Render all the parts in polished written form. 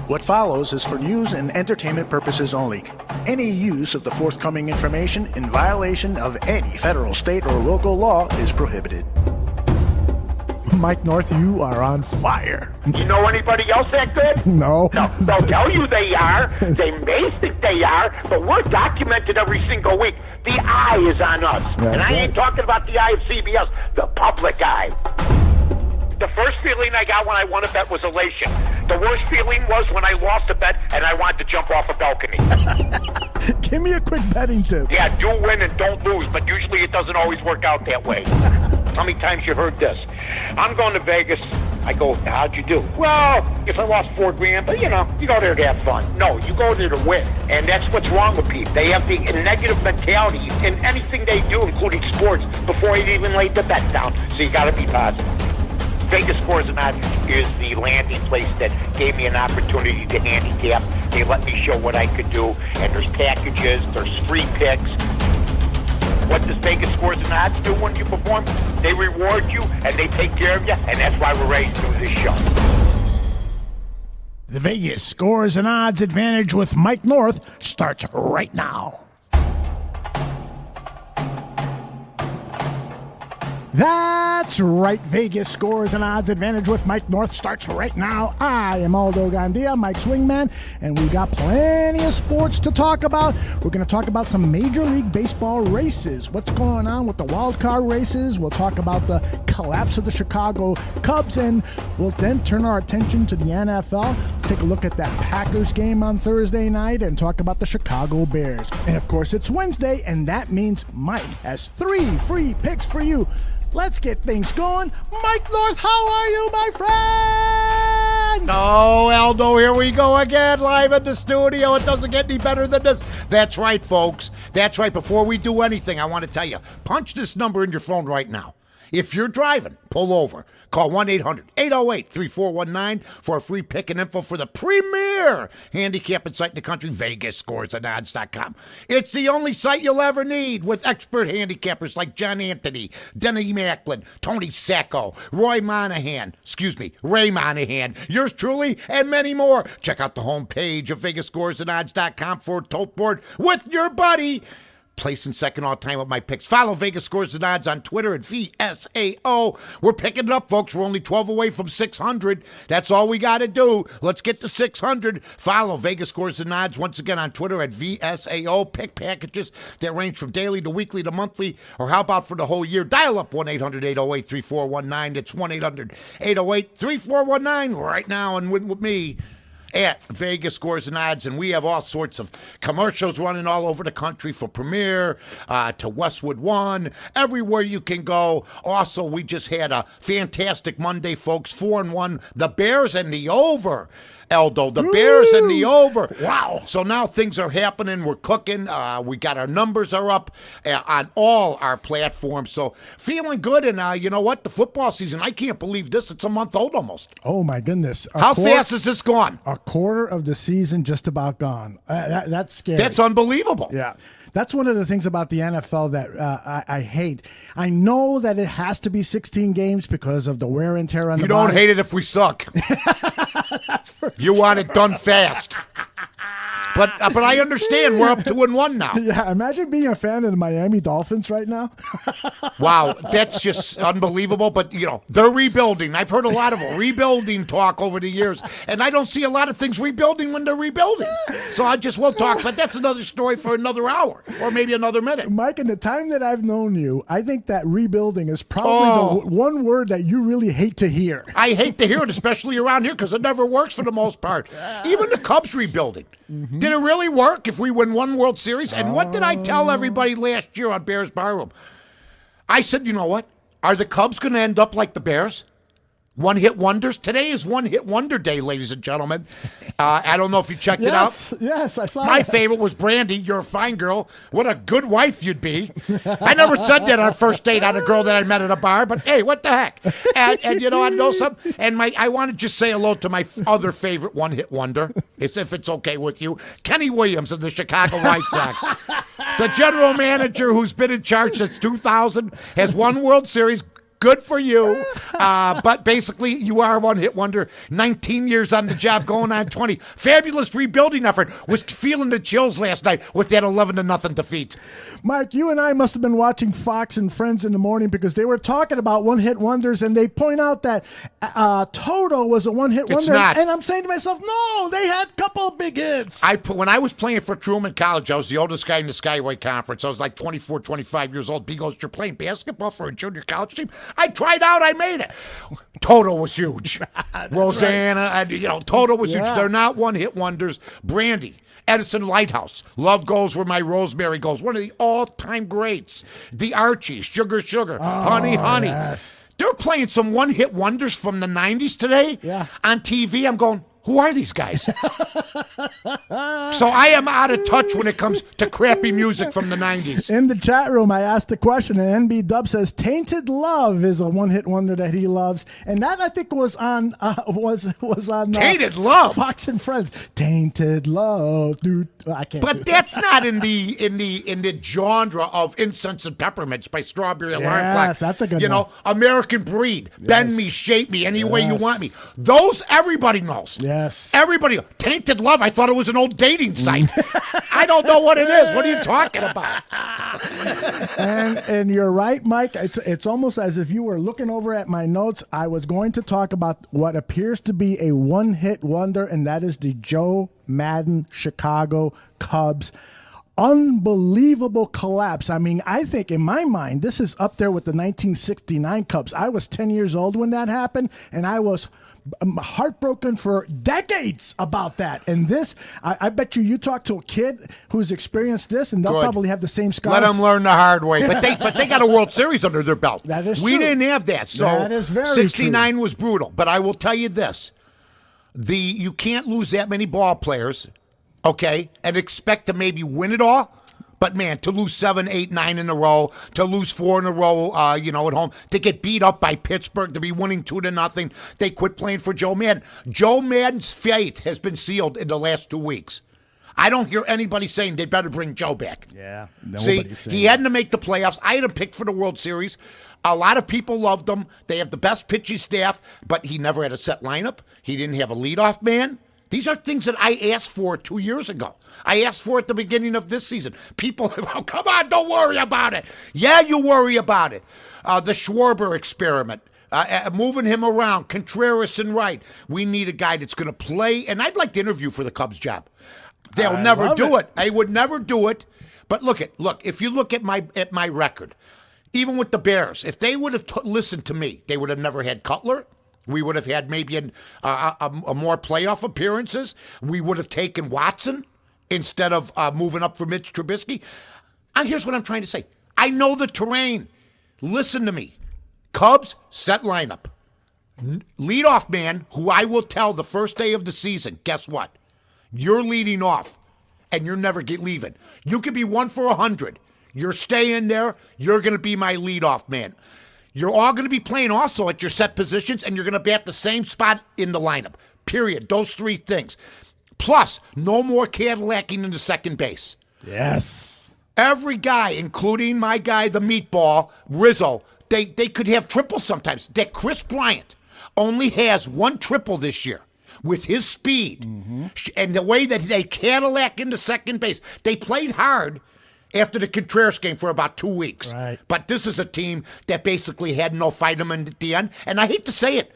What follows is for news and entertainment purposes only. Any use of the forthcoming information in violation of any federal, state, or local law is prohibited. Mike North, you are on fire. You know anybody else that good? No. No, they'll tell you they are. They may think they are, but we're documented every single week. The eye is on us. That's and I ain't right. talking about the eye of CBS, the public eye. The first feeling I got when I won a bet was elation. The worst feeling was when I lost a bet and I wanted to jump off a balcony. Give me a quick betting tip. Yeah, do win and don't lose, but usually it doesn't always work out that way. How many times you heard this? I'm going to Vegas. I go, how'd you do? Well, if I lost $4,000, but you go there to have fun. No, you go there to win. And that's what's wrong with people. They have the negative mentality in anything they do, including sports, before they even laid the bet down. So you got to be positive. Vegas Scores and Odds is the landing place that gave me an opportunity to handicap. They let me show what I could do, and there's packages, there's free picks. What does Vegas Scores and Odds do when you perform? They reward you, and they take care of you, and that's why we're ready to do this show. The Vegas Scores and Odds Advantage with Mike North starts right now. That's right. Vegas Scores and Odds Advantage with Mike North starts right now. I am Aldo Gandia, Mike's Wingman, and we got plenty of sports to talk about. We're going to talk about some Major League Baseball races. What's going on with the wild card races? We'll talk about the collapse of the Chicago Cubs, and we'll then turn our attention to the NFL. Take a look at that Packers game on Thursday night and talk about the Chicago Bears. And of course, it's Wednesday, and that means Mike has 3 free picks for you. Let's get things going. Mike North, how are you, my friend? Oh, Aldo, here we go again, live in the studio. It doesn't get any better than this. That's right, folks. That's right. Before we do anything, I want to tell you, punch this number in your phone right now. If you're driving, pull over. Call 1-800-808-3419 for a free pick and info for the premier handicapping site in the country, VegasScoresandOdds.com. It's the only site you'll ever need with expert handicappers like John Anthony, Denny Macklin, Tony Sacco, Ray Monahan, yours truly, and many more. Check out the homepage of VegasScoresandOdds.com for a tote board with your buddy. Placing second all time with my picks. Follow Vegas Scores and Odds on Twitter at VSAO. We're picking it up, folks. We're only 12 away from 600. That's all we got to do. Let's get to 600. Follow Vegas Scores and Odds once again on Twitter at VSAO. Pick packages that range from daily to weekly to monthly, or how about for the whole year? Dial up 1-800-808-3419. It's 1-800-808-3419 right now and win with me at Vegas Scores and Odds, and we have all sorts of commercials running all over the country for Premier to Westwood One, everywhere you can go. Also, we just had a fantastic Monday, folks. 4-1, the Bears and the over. Aldo, the Bears and the over. Wow. So now things are happening. We're cooking. We got our numbers are up on all our platforms. So feeling good. And you know what? The football season, I can't believe this. It's a month old almost. Oh, my goodness. How fast is this gone? A quarter of the season just about gone. That's scary. That's unbelievable. Yeah. That's one of the things about the NFL that I hate. I know that it has to be 16 games because of the wear and tear on the body. You don't hate it if we suck. You want it done fast. But I understand we're up 2-1 now. Yeah, imagine being a fan of the Miami Dolphins right now. Wow, that's just unbelievable. But, they're rebuilding. I've heard a lot of rebuilding talk over the years, and I don't see a lot of things rebuilding when they're rebuilding. So we'll talk, but that's another story for another hour or maybe another minute. Mike, in the time that I've known you, I think that rebuilding is probably the one word that you really hate to hear. I hate to hear it, especially around here, because it never works for the most part. Even the Cubs rebuilding. Mm-hmm. Did it really work if we win one World Series? And what did I tell everybody last year on Bears Barroom? I said, you know what? Are the Cubs going to end up like the Bears? One-hit wonders? Today is one-hit wonder day, ladies and gentlemen. I don't know if you checked it out. Yes, I saw My that. favorite was Brandy. You're a fine girl. What a good wife you'd be. I never said that on our first date on a girl that I met at a bar, but hey, what the heck? And I know some. And I want to just say hello to my other favorite one-hit wonder, if it's okay with you, Kenny Williams of the Chicago White Sox. The general manager who's been in charge since 2000, has won World Series, Good for you. But basically, you are a one-hit wonder. 19 years on the job, going on 20. Fabulous rebuilding effort. Was feeling the chills last night with that 11-0 defeat. Mike, you and I must have been watching Fox and Friends in the morning because they were talking about one-hit wonders, and they point out that Toto was a one-hit wonder. Not. And I'm saying to myself, no, they had a couple of big hits. When I was playing for Truman College, I was the oldest guy in the Skyway Conference. I was like 24, 25 years old. B goes, you're playing basketball for a junior college team? I tried out. I made it. Toto was huge. Rosanna, right. Toto was huge. They're not one-hit wonders. Brandy, Edison Lighthouse, Love Goes Where My Rosemary Goes. One of the all-time greats. The Archies, Sugar, Sugar, Honey, Honey. Yes. They're playing some one-hit wonders from the 90s today on TV. I'm going, who are these guys? So I am out of touch when it comes to crappy music from the 90s. In the chat room, I asked a question, and NB Dub says Tainted Love is a one-hit wonder that he loves, and that I think was on Tainted Love, Fox and Friends. Tainted Love, dude. I can't. But that's not in the genre of Incense and Peppermints by Strawberry Alarm Clock. Yes, that's a good one. American Breed, Bend Me, Shape Me, Any Way You Want Me. Those everybody knows. Yes. Everybody. Tainted Love, I thought it was an old dating site. I don't know what it is. What are you talking about? And you're right, Mike. It's almost as if you were looking over at my notes. I was going to talk about what appears to be a one-hit wonder, and that is the Joe Madden Chicago Cubs. Unbelievable collapse. I mean, I think in my mind, this is up there with the 1969 Cubs. I was 10 years old when that happened, and I was heartbroken for decades about that. And this, I bet you talk to a kid who's experienced this, and they'll probably have the same scars. Let them learn the hard way. But they got a World Series under their belt. That is we true. didn't have that. So that is very 69 true. was brutal. But I will tell you this. You can't lose that many ball players, okay, and expect to maybe win it all. But, man, to lose 7, 8, 9 in a row, to lose 4 in a row, at home, to get beat up by Pittsburgh, to be winning 2-0, they quit playing for Joe Madden. Joe Madden's fate has been sealed in the last 2 weeks. I don't hear anybody saying they better bring Joe back. Yeah. See, he had to make the playoffs. I had him picked for the World Series. A lot of people loved him. They have the best pitching staff, but he never had a set lineup. He didn't have a leadoff man. These are things that I asked for 2 years ago. I asked for at the beginning of this season. People, come on, don't worry about it. Yeah, you worry about it. The Schwarber experiment, moving him around, Contreras and Wright. We need a guy that's going to play, and I'd like to interview for the Cubs job. They'll never do it. I would never do it. But look, if you look at my record, even with the Bears, if they would have listened to me, they would have never had Cutler. We would have had maybe a more playoff appearances. We would have taken Watson instead of moving up for Mitch Trubisky. Here's what I'm trying to say. I know the terrain. Listen to me. Cubs, set lineup. Leadoff man, who I will tell the first day of the season, guess what? You're leading off, and you're never leaving. You could be 1 for 100. You're staying there. You're going to be my leadoff man. You're all going to be playing also at your set positions, and you're going to be at the same spot in the lineup. Period. Those 3 things. Plus, no more Cadillacing into second base. Yes. Every guy, including my guy, the meatball, Rizzo, they could have triples sometimes. That Chris Bryant only has 1 triple this year with his speed and the way that they Cadillac into second base. They played hard after the Contreras game for about 2 weeks. Right. But this is a team that basically had no vitamin at the end. And I hate to say it,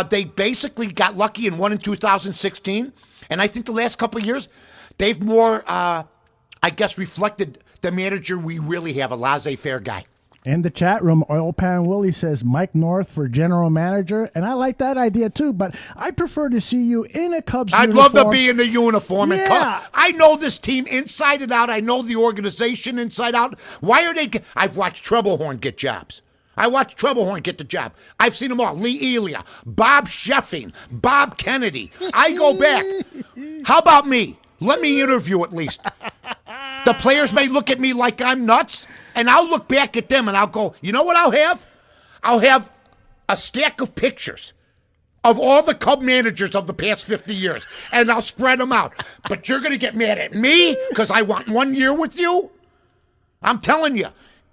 they basically got lucky and won in 2016. And I think the last couple of years, they've more, reflected the manager we really have, a laissez-faire guy. In the chat room, Oil Pan Willie says Mike North for general manager, and I like that idea too, but I prefer to see you in a Cubs uniform. I'd love to be in the uniform. Yeah. I know this team inside and out. I know the organization inside out. Why are they... I've watched Troublehorn get jobs. I watched Troublehorn get the job. I've seen them all. Lee Elia, Bob Sheffing, Bob Kennedy. I go back. How about me? Let me interview at least. The players may look at me like I'm nuts, and I'll look back at them and I'll go, you know what I'll have? I'll have a stack of pictures of all the Cub managers of the past 50 years, and I'll spread them out. But you're going to get mad at me because I want 1 year with you? I'm telling you,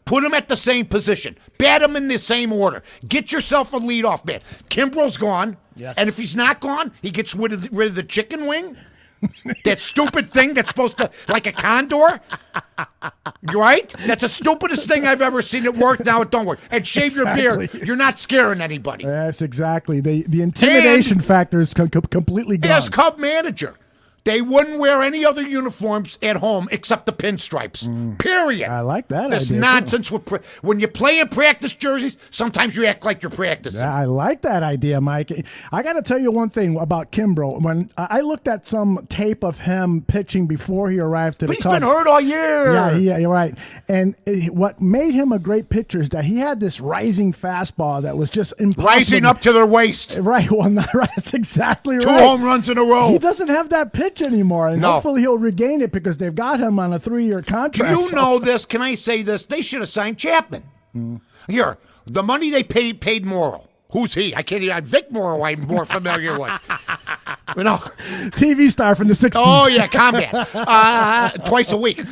Put them at the same position. Bat them in the same order. Get yourself a leadoff man. Kimbrel's gone. Yes. And if he's not gone, he gets rid of the chicken wing. That stupid thing that's supposed to, like a condor. Right? That's the stupidest thing I've ever seen. It work. Now it don't work. And shave your beard. You're not scaring anybody. Yes, exactly. The intimidation factor is completely gone. As Cub manager, they wouldn't wear any other uniforms at home except the pinstripes. Period. I like that This idea, nonsense. When you play in practice jerseys, sometimes you act like you're practicing. I like that idea, Mike. I got to tell you one thing about Kimbrel. When I looked at some tape of him pitching before he arrived to But the he's Cubs. been hurt all year. Yeah, you're right. And what made him a great pitcher is that he had this rising fastball that was just impossible. Rising up to their waist. Right. Well, not right. That's exactly Two right. home runs in a row. He doesn't have that pitch anymore, and No. hopefully he'll regain it because they've got him on a 3-year Do contract. you know this? Can I say this? They should have signed Chapman. Here, the money they paid Morrow. Who's he? I can't even. Vic Morrow I'm more familiar with. You know. TV star from the 60s. Oh, yeah, combat. Twice a week.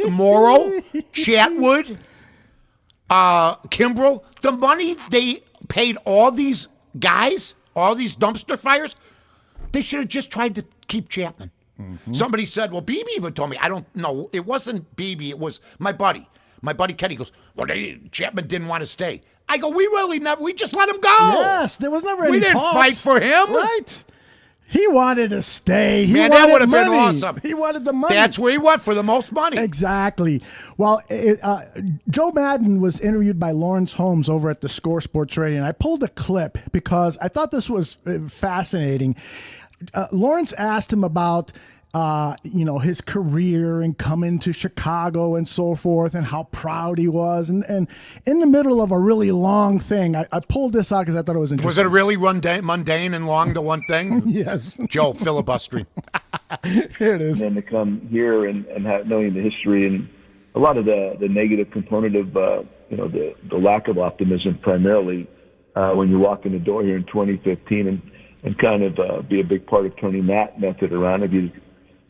Morrow, Chatwood, Kimbrel. The money they paid all these guys, all these dumpster fires, they should have just tried to keep Chapman. Somebody said, well, BB even told me. I don't know. It wasn't BB. It was my buddy. My buddy Kenny goes, well, Chapman didn't want to stay. I go, we just let him go. Yes, there was never any We didn't talks. fight for him. Right. He wanted to stay. He Man, wanted that would have been money. awesome. He wanted the money. That's where he went for the most money. Exactly. Well, Joe Madden was interviewed by Lawrence Holmes over at the Score Sports Radio, and I pulled a clip because I thought this was fascinating. Lawrence asked him about his career and coming to Chicago and so forth, and how proud he was. And in the middle of a really long thing, I pulled this out because I thought it was interesting. Was it really mundane and long, the one thing? Yes. Joe, filibustering. Here it is. And to come here and knowing the history and a lot of the negative component of, the lack of optimism primarily when you walk in the door here in 2015 and kind of be a big part of turning that method around. If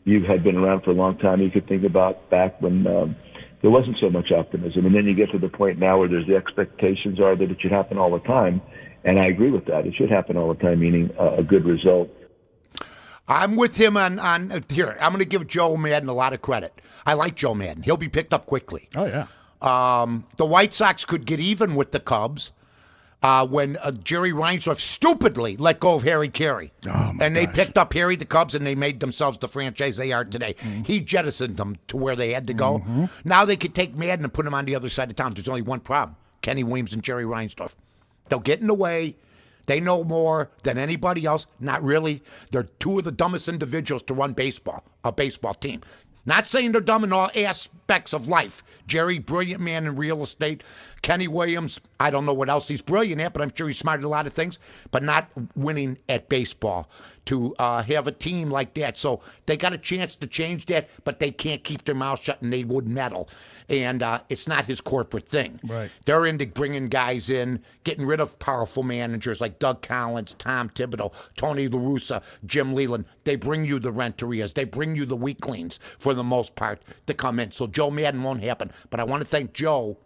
you had been around for a long time, you could think about back when there wasn't so much optimism. And then you get to the point now where there's the expectations are that it should happen all the time. And I agree with that. It should happen all the time, meaning a good result. I'm with him on here. I'm going to give Joe Madden a lot of credit. I like Joe Madden. He'll be picked up quickly. Oh, yeah. The White Sox could get even with the Cubs when Jerry Reinsdorf stupidly let go of Harry Carey. And they picked up Harry, the Cubs, and they made themselves the franchise they are today. He jettisoned them to where they had to go. Now they could take Madden and put him on the other side of town. There's only one problem. Kenny Williams and Jerry Reinsdorf. They'll get in the way. They know more than anybody else. Not really. They're two of the dumbest individuals to run a baseball team. Not saying they're dumb in all aspects of life. Jerry, brilliant man in real estate. Kenny Williams, I don't know what else he's brilliant at, but I'm sure he's smart at a lot of things, but not winning at baseball to have a team like that. So they got a chance to change that, but they can't keep their mouth shut and they would meddle. And it's not his corporate thing. Right. They're into bringing guys in, getting rid of powerful managers like Doug Collins, Tom Thibodeau, Tony La Russa, Jim Leland. They bring you the Renterias. They bring you the weaklings for the most part to come in. So Joe Madden won't happen. But I want to thank Joe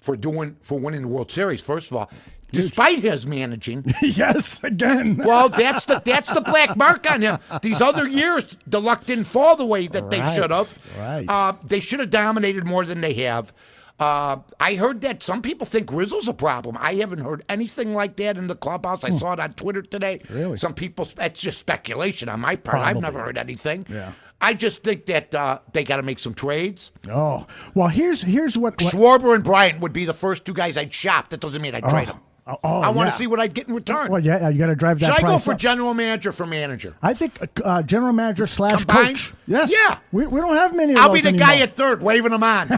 for winning the World Series, first of all. Despite his managing. Yes, again. Well, that's the black mark on him. These other years, the luck didn't fall the way that they should have. Right. They should have dominated more than they have. I heard that some people think Rizzo's a problem. I haven't heard anything like that in the clubhouse. I saw it on Twitter today. Really? Some people, it's just speculation on my part. I've never heard anything. Yeah. I just think that they got to make some trades. Oh, well, here's what Schwarber and Bryant would be the first two guys I'd shop. That doesn't mean I'd trade them. I want to see what I'd get in return. Well, yeah, you got to drive that Should I price go for up. general manager for manager? I think general manager / Combined? coach. Yes. Yeah. We don't have many of I'll those be the anymore. guy at third, waving them on.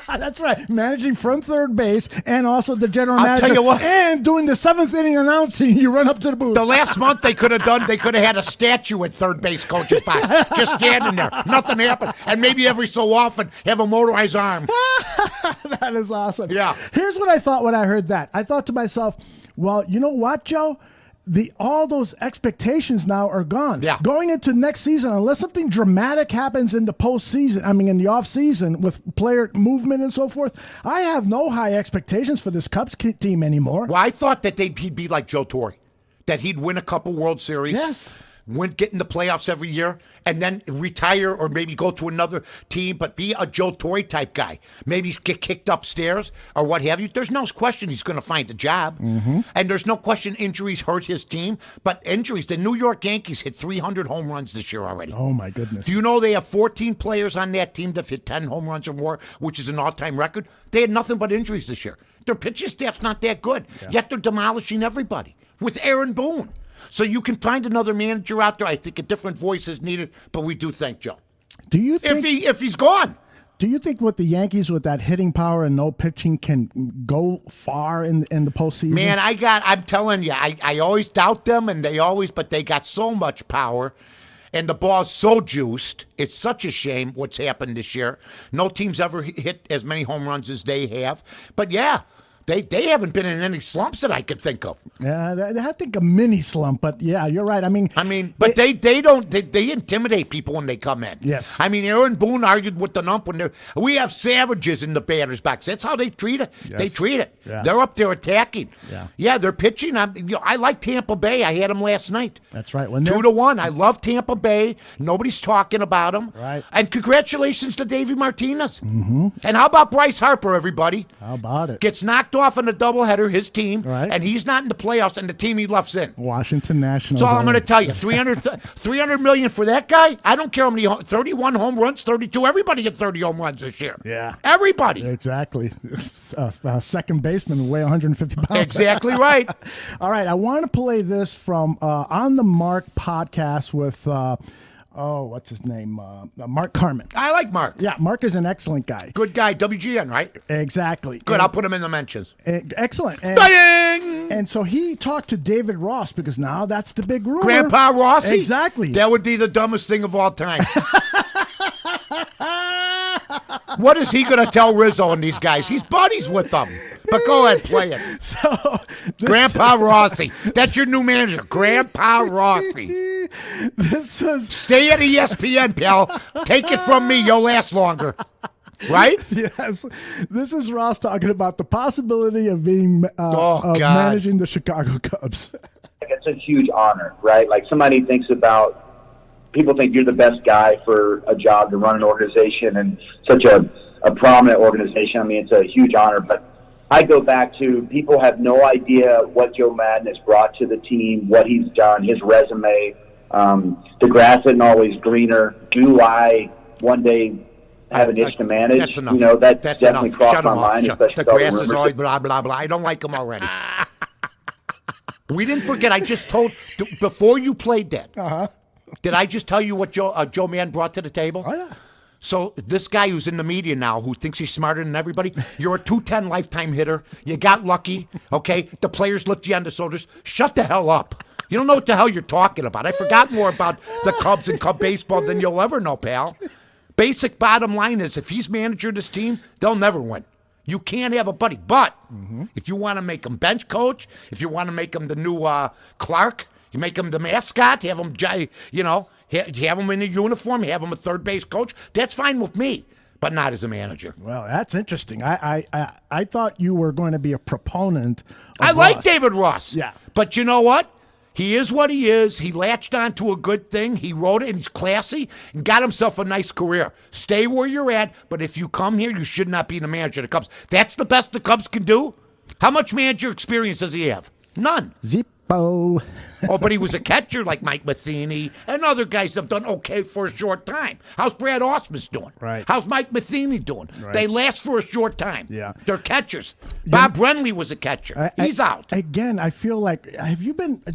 That's right. Managing from third base and also the general I'll manager. tell you what. And doing the seventh inning announcing. You run up to the booth. The last month they could have had a statue at third base coach's box, just standing there. Nothing happened. And maybe every so often have a motorized arm. That is awesome. Yeah. Here's what I thought when I heard that. I thought to myself, well, you know what, Joe? all those expectations now are gone. Yeah. Going into next season, unless something dramatic happens in the postseason, in the off season with player movement and so forth, I have no high expectations for this Cubs team anymore. Well, I thought that he'd be like Joe Torre, that he'd win a couple World Series. Yes. Get in the playoffs every year, and then retire or maybe go to another team, but be a Joe Torre type guy. Maybe get kicked upstairs or what have you. There's no question he's going to find a job. Mm-hmm. And there's no question injuries hurt his team. But injuries, the New York Yankees hit 300 home runs this year already. Oh, my goodness. Do you know they have 14 players on that team that hit 10 home runs or more, which is an all-time record? They had nothing but injuries this year. Their pitching staff's not that good, yet they're demolishing everybody with Aaron Boone. So you can find another manager out there. I think a different voice is needed, but we do thank Joe. Do you think if he's gone? Do you think with the Yankees with that hitting power and no pitching can go far in the postseason? Man, I'm telling you, I always doubt them, but they got so much power, and the ball's so juiced. It's such a shame what's happened this year. No team's ever hit as many home runs as they have. But yeah. They haven't been in any slumps that I could think of. Yeah, I think a mini slump, but yeah, you're right. But they intimidate people when they come in. Yes. Aaron Boone argued with the ump when we have savages in the batter's box. That's how they treat it. Yes. They treat it. Yeah. They're up there attacking. Yeah. They're pitching. I like Tampa Bay. I had them last night. That's right. 2-1. I love Tampa Bay. Nobody's talking about them. Right. And congratulations to Davey Martinez. Mm-hmm. And how about Bryce Harper, everybody? How about it? Gets knocked off in a doubleheader, his team, right. And he's not in the playoffs, and the team he loves in. Washington Nationals. That's all I'm going to tell you. $300 million for that guy? I don't care how many, 31 home runs, 32. Everybody get 30 home runs this year. Yeah. Everybody. Exactly. Second baseman who weigh 150 pounds. Exactly right. All right, I want to play this from On the Mark podcast with... what's his name? Mark Carmen. I like Mark. Yeah, Mark is an excellent guy. Good guy. WGN, right? Exactly. Good. I'll put him in the mentions. Excellent. Ding! And so he talked to David Ross because now that's the big rumor. Grandpa Rossi? Exactly. That would be the dumbest thing of all time. What is he going to tell Rizzo and these guys? He's buddies with them. But go ahead, play it. So Grandpa Rossi. That's your new manager, Grandpa Rossi. Stay at ESPN, pal. Take it from me. You'll last longer. Right? Yes. This is Ross talking about the possibility of being managing the Chicago Cubs. It's a huge honor, right? Like people think you're the best guy for a job to run an organization and such a prominent organization. It's a huge honor, but I go back to people have no idea what Joe Madden has brought to the team, what he's done, his resume. The grass isn't always greener. Do I one day have an itch to manage? That's enough. That's definitely enough. crossed Shut my him mind. off. The grass is always blah, blah, blah. I don't like him already. We didn't forget. I just told, before you played that, did I just tell you what Joe Madden brought to the table? Oh, yeah. So this guy who's in the media now, who thinks he's smarter than everybody, you're a 210 lifetime hitter. You got lucky, okay? The players lift you on the shoulders. Shut the hell up. You don't know what the hell you're talking about. I forgot more about the Cubs and Cub baseball than you'll ever know, pal. Basic bottom line is if he's manager of this team, they'll never win. You can't have a buddy. But if you want to make him bench coach, if you want to make him the new Clark, you make him the mascot, have him, have him in a uniform, have him a third base coach, that's fine with me, but not as a manager. Well, that's interesting. I thought you were going to be a proponent of I like Ross. David Ross. Yeah. But you know what? He is what he is. He latched onto a good thing. He wrote it, and he's classy, and got himself a nice career. Stay where you're at, but if you come here, you should not be the manager of the Cubs. That's the best the Cubs can do? How much manager experience does he have? None. Zippo. Oh, but he was a catcher like Mike Matheny, and other guys have done okay for a short time. How's Brad Ausmus doing? Right. How's Mike Matheny doing? Right. They last for a short time. Yeah. They're catchers. Bob Brenly was a catcher. He's out. Again, I feel like,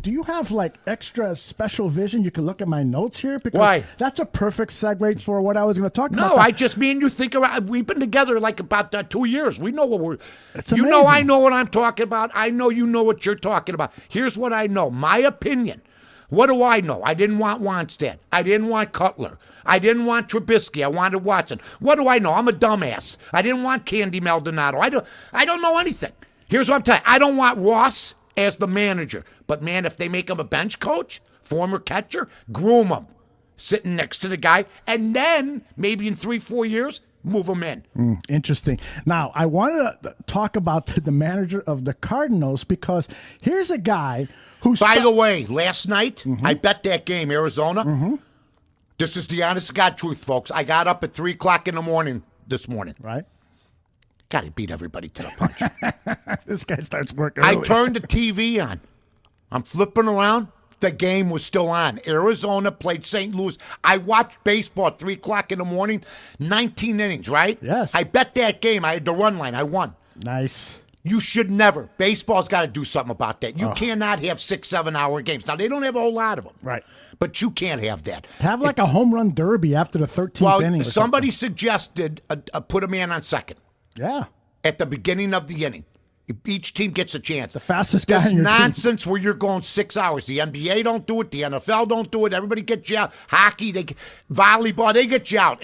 do you have like extra special vision? You can look at my notes here because Why? That's a perfect segue for what I was going to talk about. No, I just mean you think around. We've been together like about 2 years. We know what we're. It's you know, I amazing. know what I'm talking about. I know you know what you're talking about. Here's what I know. My opinion. What do I know? I didn't want Wannstedt. I didn't want Cutler. I didn't want Trubisky. I wanted Watson. What do I know? I'm a dumbass. I didn't want Candy Maldonado. I don't know anything. Here's what I'm telling you. I don't want Ross as the manager, but But, man, if they make him a bench coach, former catcher, groom him, sitting next to the guy, and then maybe in 3-4 years, move him in. Interesting. Now, I wanted to talk about the manager of the Cardinals because here's a guy who... By the way, last night, I bet that game, Arizona. This is the honest to God truth, folks. I got up at 3 o'clock in the morning this morning. Right. Got to beat everybody to the punch. This guy starts working I early. turned the TV on. I'm flipping around. The game was still on. Arizona played St. Louis. I watched baseball at 3 o'clock in the morning. 19 innings, right? Yes. I bet that game. I had the run line. I won. Nice. You should never. Baseball's got to do something about that. You cannot have 6-7 hour games. Now, they don't have a whole lot of them. Right. But you can't have that. Have like a home run derby after the 13th inning. Well, somebody suggested put a man on second. Yeah. At the beginning of the inning. Each team gets a chance. The fastest guy in your team. Nonsense where you're going 6 hours. The NBA don't do it. The NFL don't do it. Everybody gets you out. Hockey, volleyball, they get you out.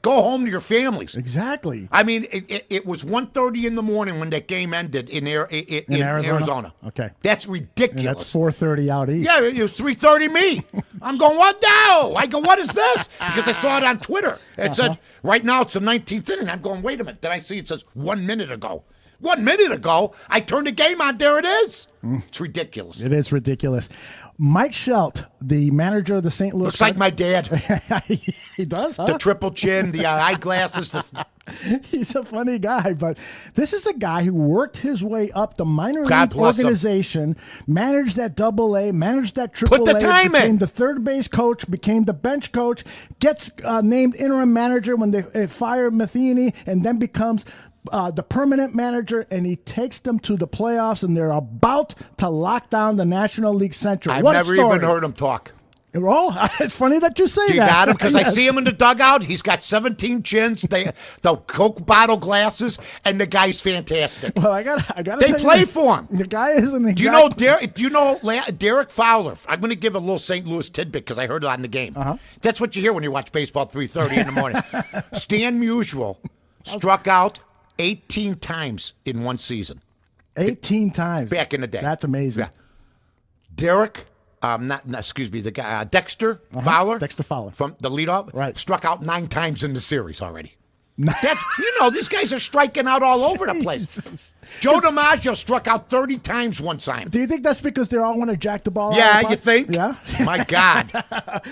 Go home to your families. Exactly. I mean, it was 1:30 in the morning when that game ended in Arizona. Okay. That's ridiculous. And that's 4:30 out east. Yeah, it was 3:30 me. I'm going, what now? I go, what is this? Because I saw it on Twitter. It said, right now it's the 19th inning. I'm going, wait a minute. Then I see it says 1 minute ago. 1 minute ago, I turned the game on. There it is. It's ridiculous. It is ridiculous. Mike Shelt, the manager of the St. Louis... Looks like my dad. He does, huh? The triple chin, the eyeglasses. He's a funny guy, but this is a guy who worked his way up the minor God league organization, managed that AA, managed that AAA, Put the time became in. the third base coach, became the bench coach, gets named interim manager when they fire Matheny, and then becomes the permanent manager, and he takes them to the playoffs, and they're about to lock down the National League Central. I've What a never story. even heard him talk. Well, it's funny that you say Do you that. got him? Because I Yes. see him in the dugout. He's got 17 chins, the Coke bottle glasses, and the guy's fantastic. Well, I got. They tell you play this. for him. The guy isn't exactly. Do you know Derek Fowler? I'm going to give a little St. Louis tidbit because I heard it on the game. That's what you hear when you watch baseball at 3:30 in the morning. Stan Musial struck out 18 times in one season. 18 times. Back in the day. That's amazing. Yeah. Derek, the guy, Dexter Fowler. Dexter Fowler. From the leadoff. Right. Struck out 9 times in the series already. These guys are striking out all over the place. Jesus. Joe DiMaggio struck out 30 times one time. Do you think that's because they all want to jack the ball out? Yeah, of the you park? think? Yeah. My God.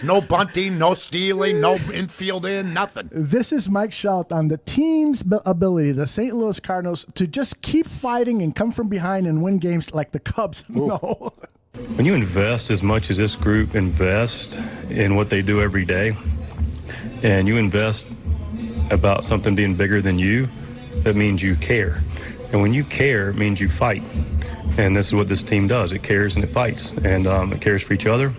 No bunting, no stealing, no infield in, nothing. This is Mike Shelt on the team's ability, the St. Louis Cardinals, to just keep fighting and come from behind and win games like the Cubs. No. When you invest as much as this group invests in what they do every day, and you invest about something being bigger than you, that means you care. And when you care, it means you fight. And this is what this team does. It cares and it fights. And it cares for each other.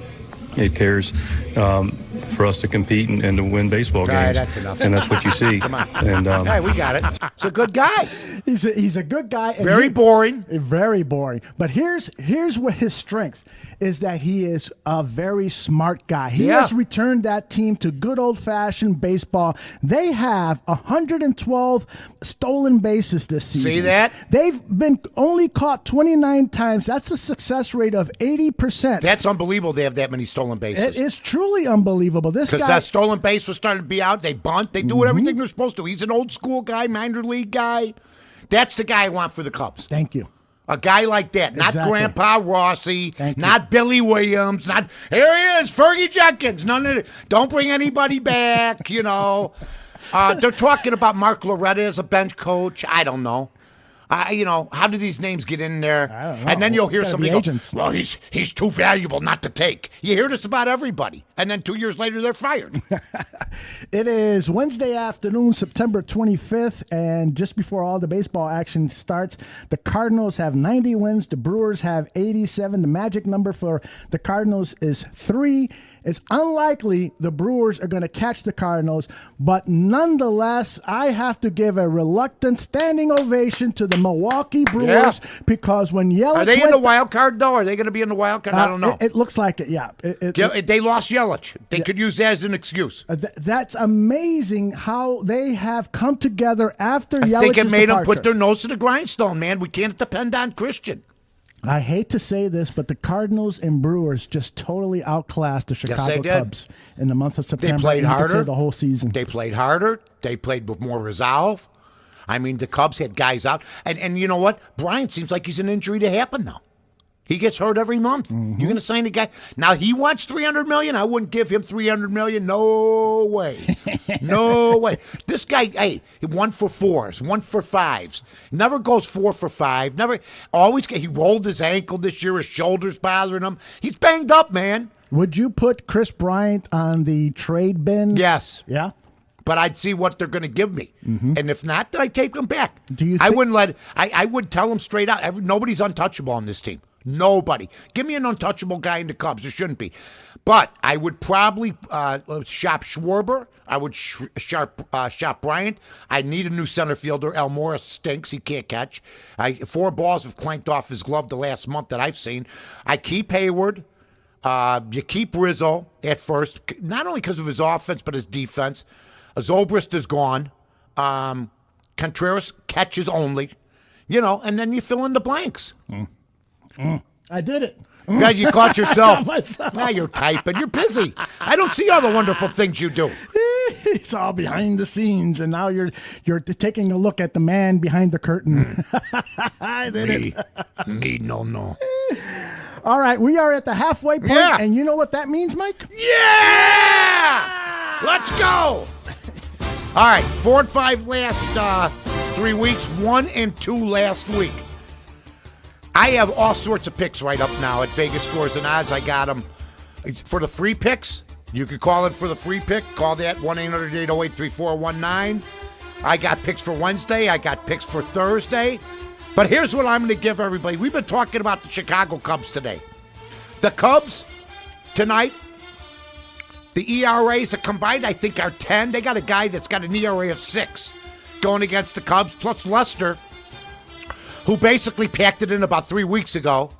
It cares for us to compete and to win baseball games. All right, that's enough. And that's what you see. Come on. And, All right, we got it. It's a good guy. He's a good guy. And Very boring. Very boring. But here's what his strength is, that he is a very smart guy. He has returned that team to good old-fashioned baseball. They have 112 stolen bases this season. See that? They've been only caught 29 times. That's a success rate of 80%. That's unbelievable they have that many stolen bases. It is truly unbelievable. This Because guy... that stolen base was starting to be out. They bunt. They do everything they're supposed to. He's an old school guy, minor league guy. That's the guy I want for the Cubs. Thank you. A guy like that. Not Exactly. Grandpa Rossi. Thank you. Not Billy Williams. Not, here he is, Fergie Jenkins. None of it. Don't bring anybody back, They're talking about Mark Loretta as a bench coach. I don't know. How do these names get in there? I don't know. And then you'll hear Gotta somebody be go, agents. well, he's too valuable not to take. You hear this about everybody. And then 2 years later, they're fired. It is Wednesday afternoon, September 25th, and just before all the baseball action starts, the Cardinals have 90 wins. The Brewers have 87. The magic number for the Cardinals is 3. It's unlikely the Brewers are going to catch the Cardinals, but nonetheless, I have to give a reluctant standing ovation to the Milwaukee Brewers because when Yelich Are they in the wild card, though? Are they going to be in the wild card? I don't know. It looks like it, yeah. They lost Yelich. They could use that as an excuse. That's amazing how they have come together after Yelich's I think it made them departure. put their nose to the grindstone, man. We can't depend on Christian. I hate to say this, but the Cardinals and Brewers just totally outclassed the Chicago they did. Cubs in the month of September. They played You could say harder. the whole season. They played harder. They played with more resolve. I mean, the Cubs had guys out. And you know what? Bryant seems like he's an injury to happen now. He gets hurt every month. You're going to sign a guy. Now, he wants $300 million. I wouldn't give him $300 million. No way. No way. This guy, hey, 1 for 4s, 1 for 5s. Never goes 4 for 5. Never. Always. He rolled his ankle this year. His shoulder's bothering him. He's banged up, man. Would you put Chris Bryant on the trade bin? Yes. Yeah? But I'd see what they're going to give me. And if not, then I'd take them back. Do you I think- wouldn't let. I would tell them straight out. Nobody's untouchable on this team. Nobody. Give me an untouchable guy in the Cubs. There shouldn't be. But I would probably shop Schwarber. I would shop Bryant. I need a new center fielder. El Morris stinks. He can't catch. 4 balls have clanked off his glove the last month that I've seen. I keep Hayward. You keep Rizzo at first, not only because of his offense, but his defense. Zobrist is gone. Contreras catches only. And then you fill in the blanks. I did it. God, you caught yourself. myself. Now you're typing. You're busy. I don't see all the wonderful things you do. It's all behind the scenes, and now you're taking a look at the man behind the curtain. I did it. Me, no. All right, we are at the halfway point, Yeah. and you know what that means, Mike? Yeah! Let's go. All right, 4 and 5 last 3 weeks, 1 and 2 last week. I have all sorts of picks right up now at Vegas Scores and Odds. I got them for the free picks. You could call it for the free pick. Call that 1-800-808-3419. I got picks for Wednesday. I got picks for Thursday. But here's what I'm going to give everybody. We've been talking about the Chicago Cubs today. The Cubs tonight, the ERAs are combined, I think, are 10. They got a guy that's got an ERA of 6 going against the Cubs, plus Lester, who basically packed it in about 3 weeks ago,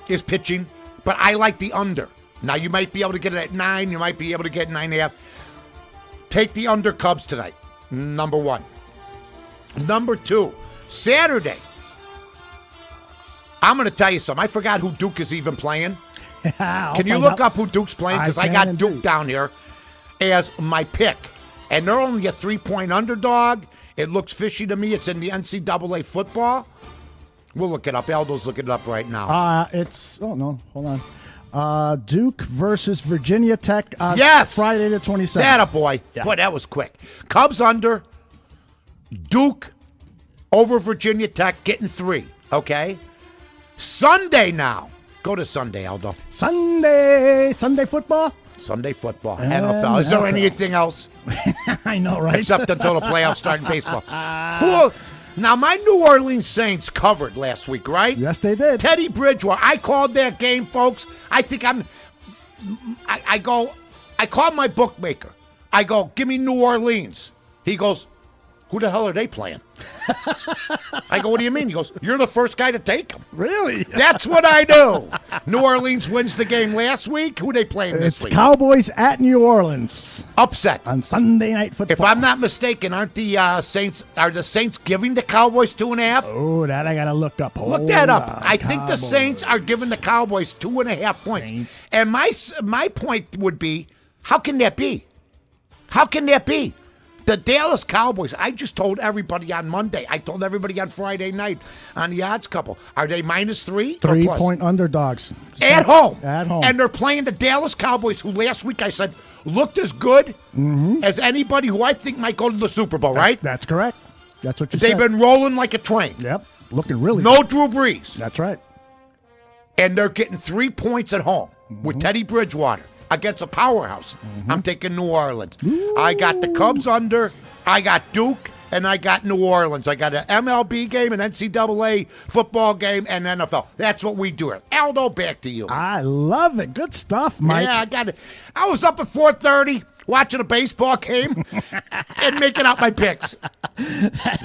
is pitching. But I like the under. Now, you might be able to get it at 9. You might be able to get 9.5. Take the under Cubs tonight, number 1. Number 2, Saturday. I'm going to tell you something. I forgot who Duke is even playing. Can you look up who Duke's playing? Because I got Duke down here as my pick. And they're only a 3-point underdog. It looks fishy to me. It's in the NCAA football. We'll look it up. Aldo's looking it up right now. Hold on. Duke versus Virginia Tech on Yes! Friday the 27th. That a boy. Yeah. Boy, that was quick. Cubs under. Duke over Virginia Tech, getting 3. Okay? Sunday now. Go to Sunday, Aldo. Sunday football? Sunday football. NFL. Is there anything else? I know, right? Except until the playoffs start in baseball. Now, my New Orleans Saints covered last week, right? Yes, they did. Teddy Bridgewater. I called that game, folks. I think I called my bookmaker. I go, give me New Orleans. He goes, who the hell are they playing? I go, what do you mean? He goes, you're the first guy to take them. Really? That's what I do. New Orleans wins the game last week. Who they playing this It's week? Cowboys at New Orleans Upset. on Sunday Night Football. If I'm not mistaken, are the Saints giving the Cowboys 2.5? Oh, that I got to look up. Look that up. Hold on. I think the Saints are giving the Cowboys 2.5 points. Saints. And my point would be, how can that be? How can that be? The Dallas Cowboys, I just told everybody on Monday. I told everybody on Friday night on the odds couple. Are they -3 or plus? 3-point underdogs. At home. At home. And they're playing the Dallas Cowboys, who last week I said looked as good as anybody who I think might go to the Super Bowl, right? That's correct. That's what you They've said. been rolling like a train. Yep. Looking really No good. Drew Brees. That's right. And they're getting 3 points at home with Teddy Bridgewater against a powerhouse. I'm taking New Orleans. I got the Cubs under. I got Duke, and I got New Orleans. I got an MLB game, an NCAA football game, and NFL. That's what we do here. Aldo, back to you. I love it. Good stuff, Mike. Yeah, I got it. I was up at 4:30. watching a baseball game and making out my picks.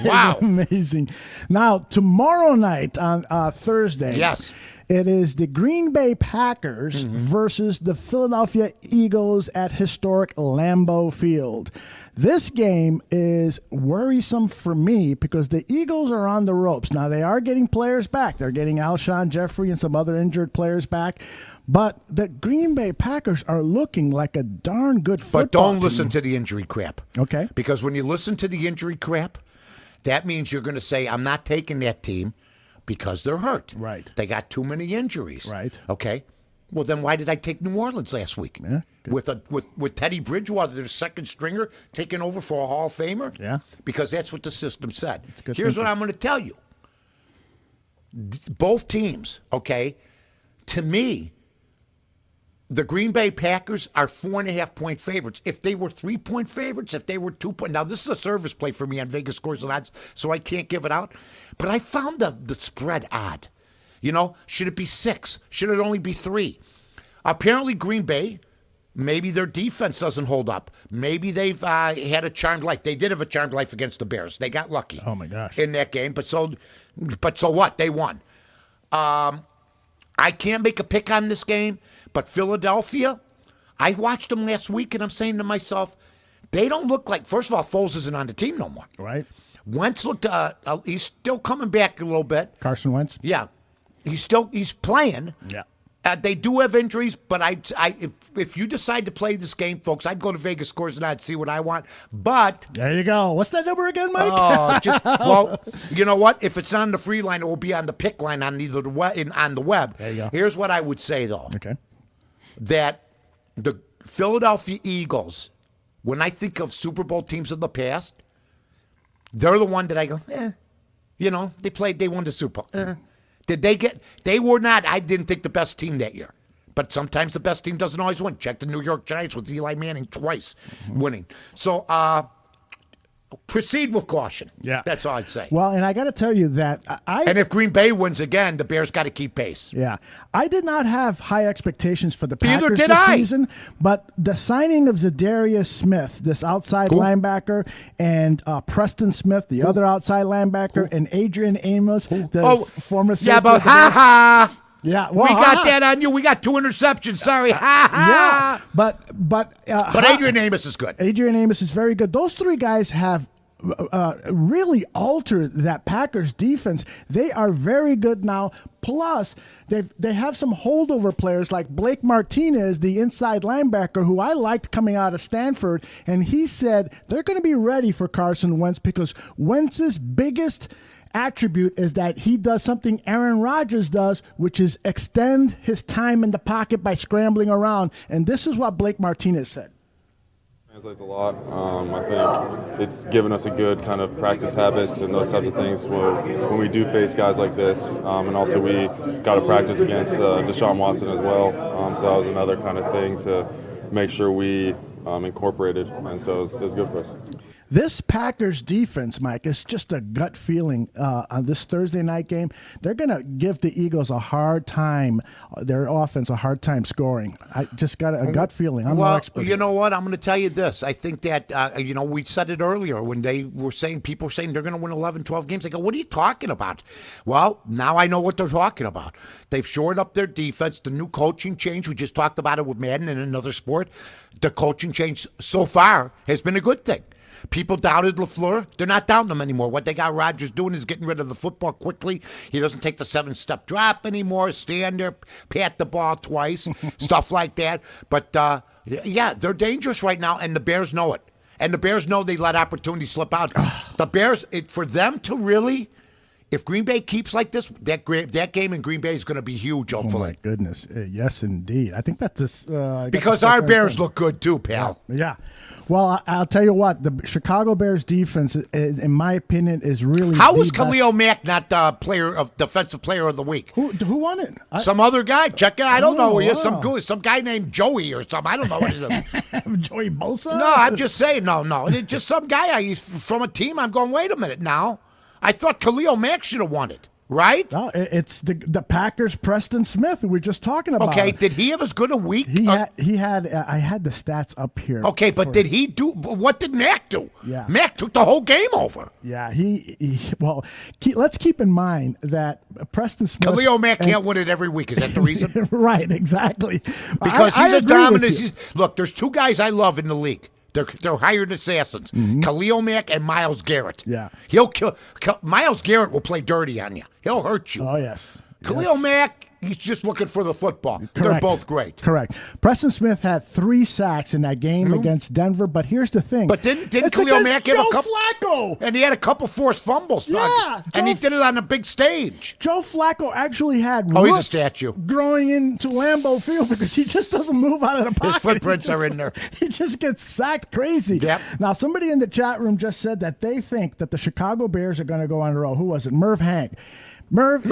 Wow. Amazing. Now, tomorrow night on Thursday. Yes. It is the Green Bay Packers versus the Philadelphia Eagles at historic Lambeau Field. This game is worrisome for me because the Eagles are on the ropes. Now, they are getting players back. They're getting Alshon Jeffrey and some other injured players back. But the Green Bay Packers are looking like a darn good football But don't team. listen to the injury crap. Okay. Because when you listen to the injury crap, that means you're going to say, I'm not taking that team because they're hurt. Right. They got too many injuries. Right. Okay. Well, then why did I take New Orleans last week? Yeah, with Teddy Bridgewater, their second stringer, taking over for a Hall of Famer? Yeah. Because that's what the system said. good Here's thinking. what I'm going to tell you. Both teams, okay, to me, the Green Bay Packers are 4.5-point favorites. If they were 3-point favorites, if they were 2-point. Now, this is a service play for me on Vegas Scores and Odds, so I can't give it out. But I found the spread odd. You know, should it be 6? Should it only be 3? Apparently, Green Bay, maybe their defense doesn't hold up. Maybe they've had a charmed life. They did have a charmed life against the Bears. They got lucky. Oh, my gosh. In that game. But so what? They won. I can't make a pick on this game, but Philadelphia, I watched them last week, and I'm saying to myself, they don't look like, first of all, Foles isn't on the team no more. Right. Wentz looked, he's still coming back a little bit. Carson Wentz? Yeah. He's playing. Yeah. They do have injuries, but if you decide to play this game, folks, I'd go to Vegas Scores and I'd see what I want. But There you go. What's that number again, Mike? well, you know what? If it's on the free line, it will be on the pick line on either on the web. There you go. Here's what I would say though. Okay. That the Philadelphia Eagles, when I think of Super Bowl teams of the past, they're the one that I go, you know, they won the Super Bowl. They were not, I didn't think the best team that year. But sometimes the best team doesn't always win. Check the New York Giants with Eli Manning twice winning. So proceed with caution. Yeah. That's all I'd say. Well, and I got to tell you that And if Green Bay wins again, the Bears got to keep pace. Yeah. I did not have high expectations for the Neither Packers did this I. season, but the signing of Zadarius Smith, this outside linebacker, and Preston Smith, the other outside linebacker, and Adrian Amos, the former safety. Yeah, but of the Bears. ha-ha. Yeah, well, We got that on you. We got 2 interceptions. Sorry. Ha-ha. Yeah, but But Adrian Amos is good. Adrian Amos is very good. Those three guys have really altered that Packers defense. They are very good now. Plus, they have some holdover players like Blake Martinez, the inside linebacker, who I liked coming out of Stanford, and he said they're going to be ready for Carson Wentz because Wentz's biggest attribute is that he does something Aaron Rodgers does, which is extend his time in the pocket by scrambling around. And this is what Blake Martinez said. Translates a lot. I think it's given us a good kind of practice habits and those types of things when we do face guys like this. And also we got to practice against Deshaun Watson as well. So that was another kind of thing to make sure we incorporated. And so it was good for us. This Packers defense, Mike, is just a gut feeling on this Thursday night game. They're going to give the Eagles a hard time, their offense a hard time scoring. I just got a gut feeling. I'm no expert. You know what? I'm going to tell you this. I think that, we said it earlier when people were saying they're going to win 11, 12 games. I go, what are you talking about? Well, now I know what they're talking about. They've shored up their defense. The new coaching change, we just talked about it with Madden in another sport. The coaching change so far has been a good thing. People doubted LaFleur. They're not doubting him anymore. What they got Rodgers doing is getting rid of the football quickly. He doesn't take the 7-step drop anymore, stand there, pat the ball twice, stuff like that. But, they're dangerous right now, and the Bears know it. And the Bears know they let opportunities slip out. The Bears, for them to really, if Green Bay keeps like this, that game in Green Bay is going to be huge, hopefully. Oh, my goodness. Yes, indeed. I think that's just... because our Bears look good, too, pal. Yeah. Well, I'll tell you what, the Chicago Bears defense, in my opinion, is really How the was best. Khalil Mack not defensive player of the week? Who won it? Some other guy. Check it. I don't know who he is. wow. Some guy named Joey or something. I don't know what it is. Joey Bosa? No, I'm just saying. No. It's just some guy he's from a team. I'm going, wait a minute now. I thought Khalil Mack should have won it. right? No, it's the Packers' Preston Smith who we're just talking about. Okay, did he have as good a week? He had. I had the stats up here. Okay, but did he do? What did Mac do? Yeah. Mac took the whole game over. Yeah, let's keep in mind that Preston Smith. Khalil Mack can't win it every week. Is that the reason? Right, exactly. Because he's a agree with dominant. you. Look, there's two guys I love in the league. They're hired assassins. Khalil Mack and Myles Garrett. Yeah. He'll kill. Myles Garrett will play dirty on you. He'll hurt you. Oh, yes. Khalil Mack, he's just looking for the football. Correct. They're both great. Correct. Preston Smith had 3 sacks in that game against Denver, but here's the thing. But didn't It's Khalil against Mack have a Joe couple? Flacco. And he had a couple forced fumbles. Yeah, and he Joe- did it on a big stage. Joe Flacco actually had Oh, he's a roots statue. growing into Lambeau Field because he just doesn't move out of the pocket. His footprints are in there. He just gets sacked crazy. Yep. Now, somebody in the chat room just said that they think that the Chicago Bears are going to go on a roll. Who was it? Merv Hank. Merv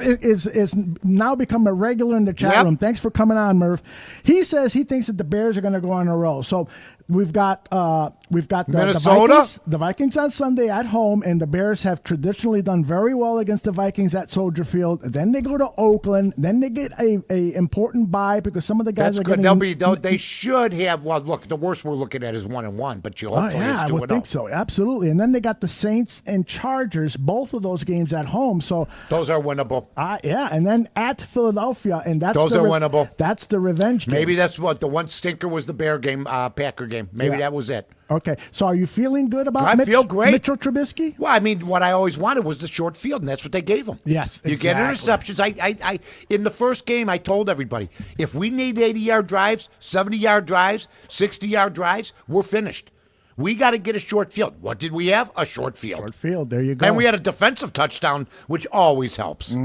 is now become a regular in the chat room. Thanks for coming on, Merv. He says he thinks that the Bears are going to go on a roll. So we've got the Minnesota? the Vikings on Sunday at home, and the Bears have traditionally done very well against the Vikings at Soldier Field. Then they go to Oakland. Then they get a important bye because some of the guys That's are good. getting. They should have. Well, look, the worst we're looking at is 1-1, but you hopefully Yeah, it's I would 2-0. think so. Absolutely. And then they got the Saints and Chargers, both of those games at home. So Those are winnable. yeah, and then at Philadelphia, and Those are winnable. That's the revenge game. Maybe that's what the one stinker was the Bear game, Packer game. Maybe that was it. Okay, so are you feeling good about? I feel great. Mitchell Trubisky. Well, I mean, what I always wanted was the short field, and that's what they gave him. Yes, you get interceptions. I in the first game, I told everybody if we need 80-yard drives, 70-yard drives, 60-yard drives, we're finished. We got to get a short field. What did we have? A short field. Short field. There you go. And we had a defensive touchdown, which always helps.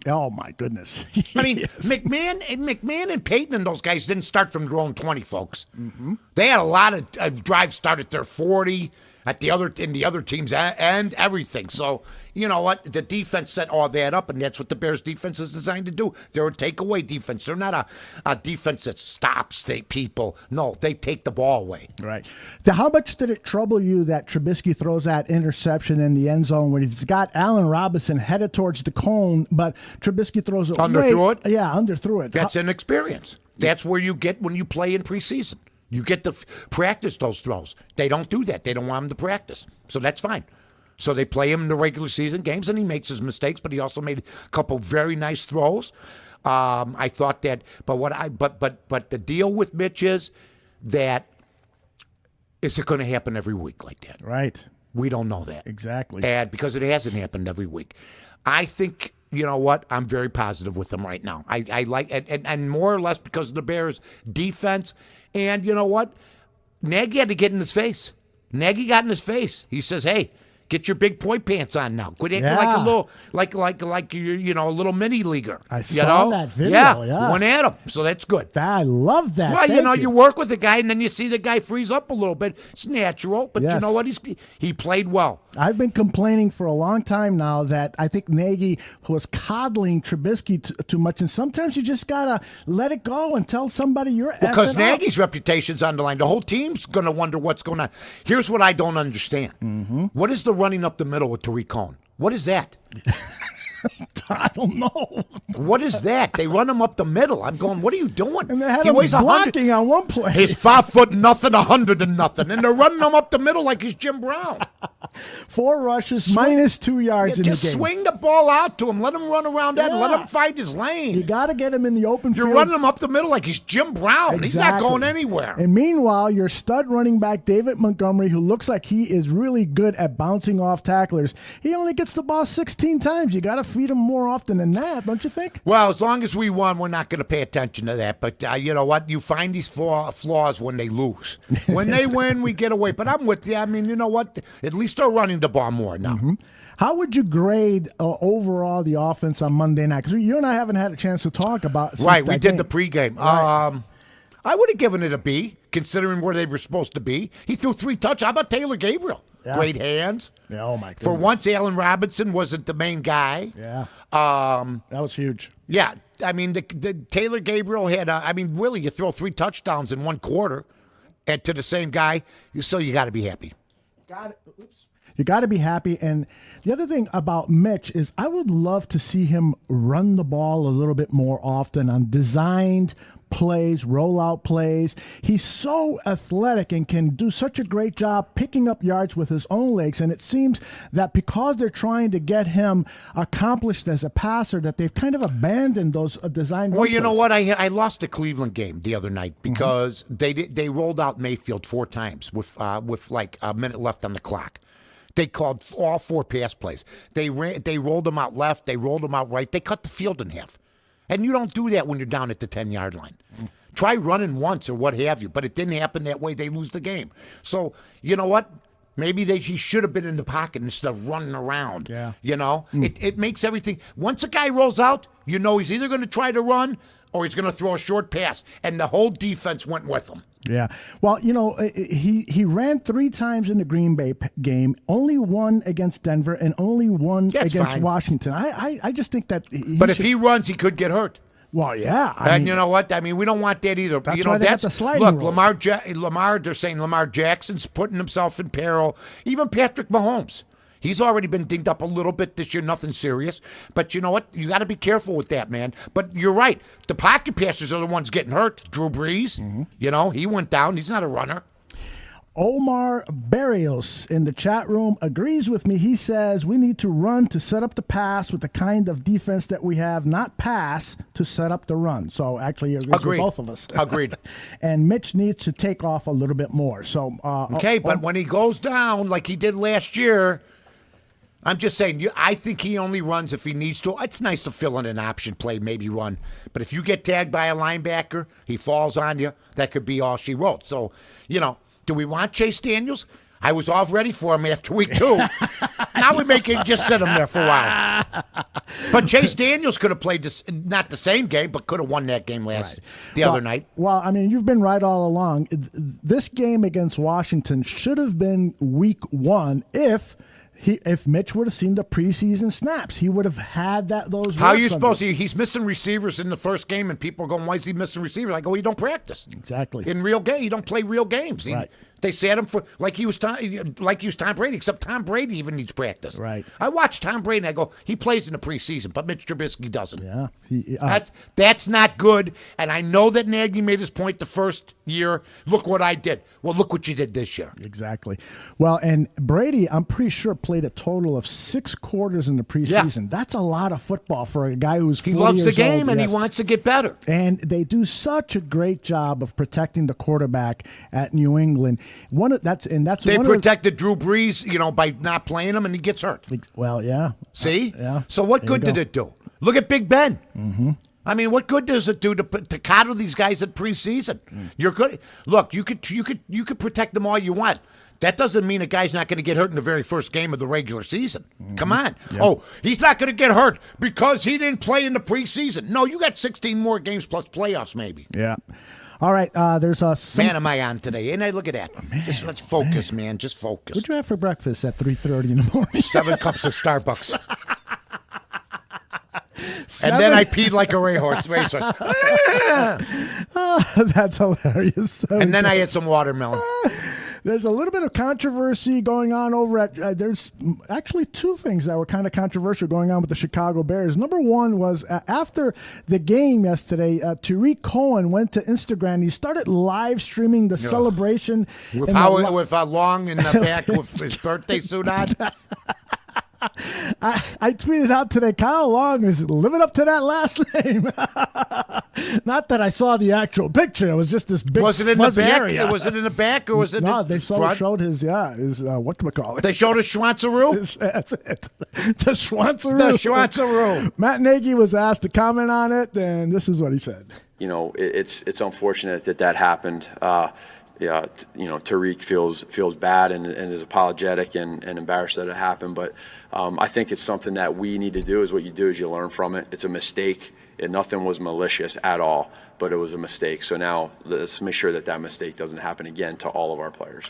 Oh my goodness. I mean, Yes. McMahon and Peyton and those guys didn't start from their own 20, folks. They had a lot of drives start at their 40, in the other teams and everything. So, you know what? The defense set all that up, and that's what the Bears defense is designed to do. They're a takeaway defense. They're not a defense that stops people. No, they take the ball away. Right. Now, how much did it trouble you that Trubisky throws that interception in the end zone when he's got Allen Robinson headed towards the cone, but Trubisky throws it Underthrew it? Yeah, underthrew it. That's inexperience. That's where you get when you play in preseason. You get to practice those throws. They don't do that. They don't want him to practice. So that's fine. So they play him in the regular season games, and he makes his mistakes, but he also made a couple very nice throws. I thought that, but the deal with Mitch is that is it going to happen every week like that? Right. We don't know that. Exactly. And because it hasn't happened every week. I think, you know what? I'm very positive with him right now. I like and more or less because of the Bears' defense. And you know what? Nagy had to get in his face. Nagy got in his face. He says, "Hey, get your big boy pants on now. Quit acting like a little, like you're, a little mini leaguer." I saw that video. Yeah, went at him. So that's good. I love that. Well, Thank you work with a guy, and then you see the guy freeze up a little bit. It's natural, but you Yes. know what? He played well. I've been complaining for a long time now that I think Nagy was coddling Trubisky too much, and sometimes you just gotta let it go and tell somebody you're Because effing up. Nagy's reputation's on the line. The whole team's going to wonder what's going on. Here's what I don't understand. What is the running up the middle with Tariq Cohen? What is that? I don't know. What is that? They run him up the middle. I'm going, what are you doing? And they had He him weighs 100. blocking on one play. He's 5 foot nothing, 100 and nothing. And they're running him up the middle like he's Jim Brown. 4 rushes, minus 2 yards in the Just game. swing the ball out to him. Let him run around that and let Yeah. him find his lane. You got to get him in the open You're field. running him up the middle like he's Jim Brown. He's not Exactly. going anywhere. And meanwhile, your stud running back, David Montgomery, who looks like he is really good at bouncing off tacklers, he only gets the ball 16 times. You got to feed him more often than that, don't you think? Well, as long as we won, we're not going to pay attention to that. But you know what? You find these flaws when they lose. When they win, we get away. But I'm with you. I mean, you know what? At least they're running the ball more now. How would you grade overall the offense on Monday night? Because you and I haven't had a chance to talk about since Right, we that did game. the pregame. Right. I would have given it a B, considering where they were supposed to be. He threw 3 touchdowns. How about Taylor Gabriel? Yeah. Great hands. Yeah, oh, my goodness. For once, Allen Robinson wasn't the main guy. Yeah. That was huge. Yeah, I mean, the Taylor Gabriel had, Willie, you throw 3 touchdowns in 1 quarter and to the same guy, so you got to be happy. Got it. Oops. You got to be happy. And the other thing about Mitch is I would love to see him run the ball a little bit more often on designed plays, rollout plays. He's so athletic and can do such a great job picking up yards with his own legs. And it seems that because they're trying to get him accomplished as a passer, that they've kind of abandoned those designed. Well, you know what? I lost the Cleveland game the other night because they rolled out Mayfield 4 times with like a minute left on the clock. They called all 4 pass plays. They rolled them out left. They rolled them out right. They cut the field in half. And you don't do that when you're down at the 10-yard line. Try running once or what have you, but it didn't happen that way. They lose the game. So, you know what? Maybe he should have been in the pocket instead of running around. Yeah. You know? It makes everything. Once a guy rolls out, you know he's either going to try to run or he's going to throw a short pass. And the whole defense went with him. Yeah. Well, you know, he ran 3 times in the Green Bay game, only 1 against Denver and only 1 That's against fine. Washington. I just think that But if he runs, he could get hurt. Well, yeah. And you know what? I mean, we don't want that either. That's you know, why they got the sliding look, rules. Lamar, they're saying Lamar Jackson's putting himself in peril. Even Patrick Mahomes. He's already been dinged up a little bit this year, nothing serious. But you know what? You got to be careful with that, man. But you're right. The pocket passers are the ones getting hurt. Drew Brees, you know, he went down. He's not a runner. Omar Barrios in the chat room agrees with me. He says we need to run to set up the pass with the kind of defense that we have, not pass to set up the run. So actually, he agrees with both of us. Agreed. And Mitch needs to take off a little bit more. So okay, but when he goes down like he did last year, I'm just saying, I think he only runs if he needs to. It's nice to fill in an option play, maybe run. But if you get tagged by a linebacker, he falls on you, that could be all she wrote. So, you know, do we want Chase Daniels? I was all ready for him after week 2. Now we make him just sit him there for a while. But Chase Daniels could have played this, not the same game, but could have won that game the other night. Well, I mean, you've been right all along. This game against Washington should have been week 1 if Mitch would have seen the preseason snaps. He would have had those. How are you supposed to? He's missing receivers in the first game, and people are going, why is he missing receivers? I go, you don't practice. Exactly. In real game, you don't play real games. Right. They sat him for like he was Tom Brady, except Tom Brady even needs practice. Right. I watch Tom Brady and I go, he plays in the preseason, but Mitch Trubisky doesn't. Yeah. That's not good. And I know that Nagy made his point the first year. Look what I did. Well, look what you did this year. Exactly. Well, and Brady, I'm pretty sure, played a total of 6 quarters in the preseason. Yeah. That's a lot of football for a guy who's 40 He loves the game old. and Yes. he wants to get better. And they do such a great job of protecting the quarterback at New England. They protected Drew Brees, you know, by not playing him, and he gets hurt. Well, yeah. See? Yeah. So what good did it do? Look at Big Ben. Mm-hmm. I mean, what good does it do to coddle these guys at preseason? You're good. Look, you could protect them all you want. That doesn't mean a guy's not going to get hurt in the very first game of the regular season. Come on. Yep. Oh, he's not going to get hurt because he didn't play in the preseason. No, you got 16 more games plus playoffs maybe. Yeah. All right, there's a... Man, am I on today? And look at that. Just let's focus, man. Just focus. What'd you have for breakfast at 3:30 in the morning? 7 cups of Starbucks. And then I peed like a racehorse. That's hilarious. And then I had some watermelon. There's a little bit of controversy going on over at there's actually 2 things that were kind of controversial going on with the Chicago Bears. Number one was after the game yesterday, Tariq Cohen went to Instagram. He started live streaming the celebration. With Long in the back with his birthday suit on. I tweeted out today, Kyle Long is living up to that last name. Not that I saw the actual picture. It was just this big Was it in the back? area. Was it in the back or was it No, in they front? showed his whatchamacallit. They showed a Schwanzeroo? That's it. The Schwanzeroo. The Schwanzeroo. Matt Nagy was asked to comment on it, and this is what he said. You know, it's unfortunate that happened. Yeah, Tariq feels bad and is apologetic and embarrassed that it happened. But I think it's something that we need to do. Is what you do is you learn from it. It's a mistake. Nothing was malicious at all, but it was a mistake. So now let's make sure that mistake doesn't happen again to all of our players.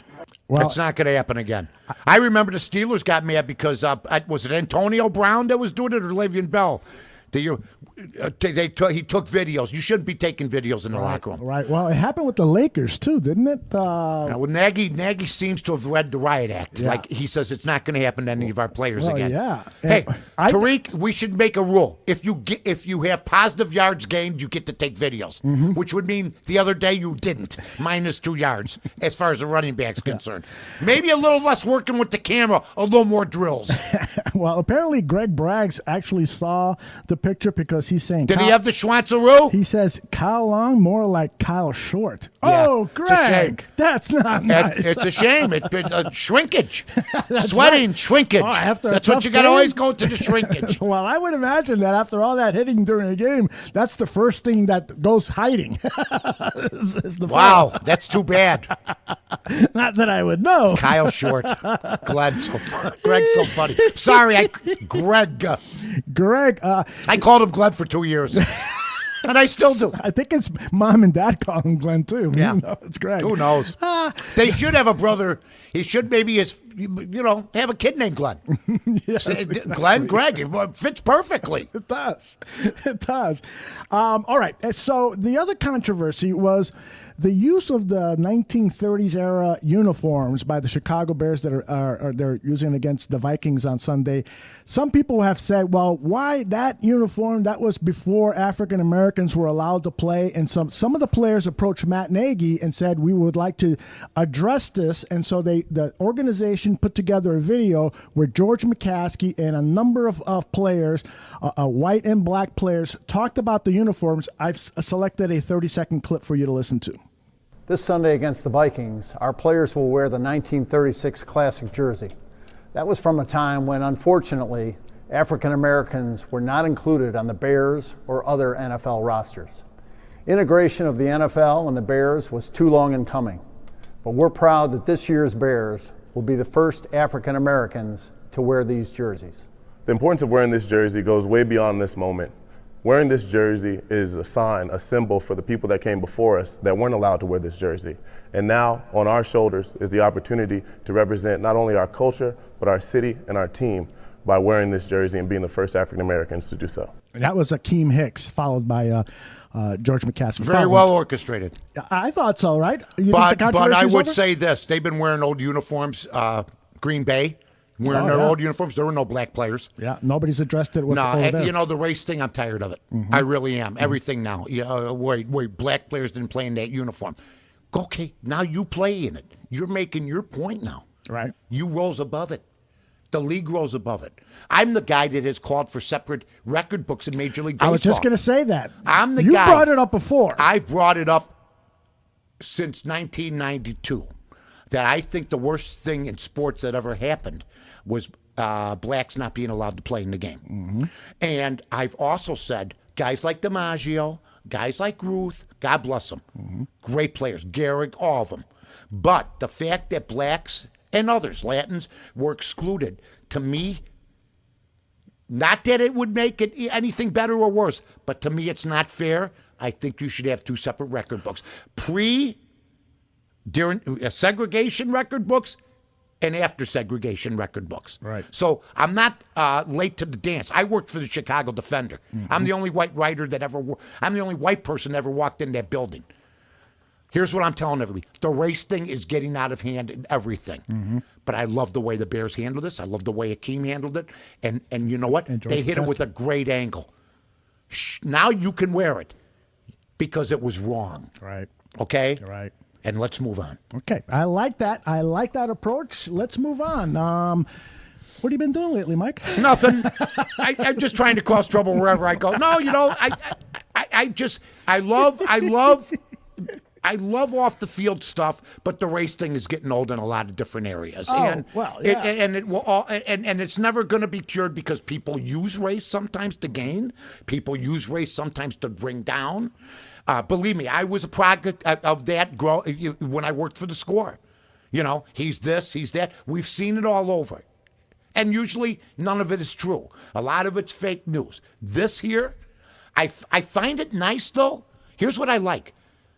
Well, it's not going to happen again. I remember the Steelers got mad because was it Antonio Brown that was doing it or Le'Veon Bell? He took videos. You shouldn't be taking videos in the locker room. Right. Well, it happened with the Lakers too, didn't it? Now, Nagy seems to have read the riot act. Yeah. Like he says, it's not going to happen to any of our players again. Yeah. Hey, Tariq, we should make a rule. If you have positive yards gained, you get to take videos, which would mean the other day you didn't. -2 yards as far as the running back's concerned. Maybe a little less working with the camera, a little more drills. Well, apparently Greg Braggs actually saw the picture because he's saying. Did he have the Schwanzeroo? He says Kyle Long more like Kyle Short. Yeah, Oh, Greg, it's a shame. That's not nice. It's a shame. Shrinkage, sweating, shrinkage. After that's what you got to always go to the shrinkage. Well, I would imagine that after all that hitting during a game, that's the first thing that goes hiding. is the Wow, that's too bad. Not that I would know. Kyle Short, Greg's so funny. Sorry, Greg. I called him Glenn for 2 years. And I still do. I think his mom and dad call him Glenn, too. Yeah. It's Greg. Who knows? They should have a brother. He should maybe have a kid named Glenn. Yes. Glenn, Greg. It fits perfectly. It does. It does. All right. So the other controversy was the use of the 1930s era uniforms by the Chicago Bears that they're using against the Vikings on Sunday. Some people have said, well, why that uniform? That was before African Americans were allowed to play. And some of the players approached Matt Nagy and said, we would like to address this. And so the organization put together a video where George McCaskey and a number of players, white and black players, talked about the uniforms. I've selected a 30-second clip for you to listen to. This Sunday against the Vikings, our players will wear the 1936 Classic jersey. That was from a time when, unfortunately, African Americans were not included on the Bears or other NFL rosters. Integration of the NFL and the Bears was too long in coming, but we're proud that this year's Bears will be the first African Americans to wear these jerseys. The importance of wearing this jersey goes way beyond this moment. Wearing this jersey is a sign, a symbol for the people that came before us that weren't allowed to wear this jersey. And now on our shoulders is the opportunity to represent not only our culture, but our city and our team by wearing this jersey and being the first African Americans to do so. That was Akeem Hicks, followed by George McCaskey. Very well orchestrated. I thought so, right? But I would say this. They've been wearing old uniforms, Green Bay. Wearing their old uniforms. There were no black players. Yeah, nobody's addressed it. The race thing, I'm tired of it. Mm-hmm. I really am. Everything now. Where black players didn't play in that uniform. Okay, now you play in it. You're making your point now. Right. You rose above it. The league rose above it. I'm the guy that has called for separate record books in Major League Baseball. I was just going to say that. I'm the guy. You brought it up before. I've brought it up since 1992. That I think the worst thing in sports that ever happened was blacks not being allowed to play in the game. Mm-hmm. And I've also said guys like DiMaggio, guys like Ruth, God bless them, great players, Gehrig, all of them. But the fact that blacks and others, Latins, were excluded, to me, not that it would make it anything better or worse, but to me it's not fair. I think you should have two separate record books. During segregation record books and after segregation record books. Right. So I'm not late to the dance. I worked for the Chicago Defender. I'm the only white writer I'm the only white person that ever walked in that building. Here's what I'm telling everybody. The race thing is getting out of hand in everything. But I love the way the Bears handled this. I love the way Akeem handled it. And you know what? They hit it with a great angle. Now you can wear it because it was wrong. Right. Okay? Right. And let's move on. Okay. I like that. I like that approach. Let's move on. What have you been doing lately, Mike? Nothing. I'm just trying to cause trouble wherever I go. No, I love off the field stuff, but the race thing is getting old in a lot of different areas. And it's never going to be cured because people use race sometimes to gain. People use race sometimes to bring down. Believe me, I was a product of that when I worked for the Score. He's this, he's that. We've seen it all over. And usually none of it is true. A lot of it's fake news. This here, I find it nice, though. Here's what I like.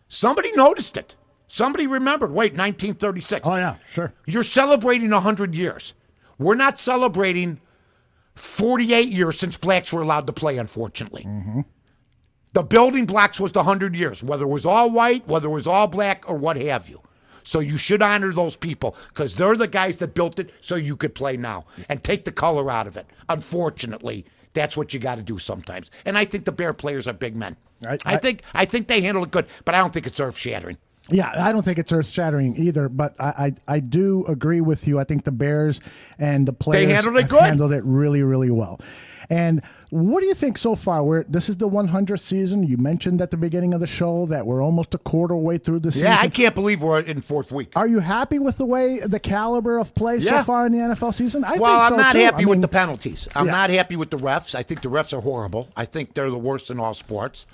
Somebody noticed it. Somebody remembered. Wait, 1936. Oh, yeah, sure. You're celebrating 100 years. We're not celebrating 48 years since blacks were allowed to play, unfortunately. The building blocks was the 100 years, whether it was all white, whether it was all black, or what have you. So you should honor those people because they're the guys that built it so you could play now and take the color out of it. Unfortunately, that's what you got to do sometimes. And I think the Bear players are big men. I think they handle it good, but I don't think it's earth-shattering. Yeah, I don't think it's earth-shattering either, but I do agree with you. I think the Bears and the players handled it really, really well. And what do you think so far? This is the 100th season. You mentioned at the beginning of the show that we're almost a quarter way through the season. Yeah, I can't believe we're in fourth week. Are you happy with the caliber of play so far in the NFL season? I think so, I'm not too. happy with the penalties. I'm not happy with the refs. I think the refs are horrible. I think they're the worst in all sports.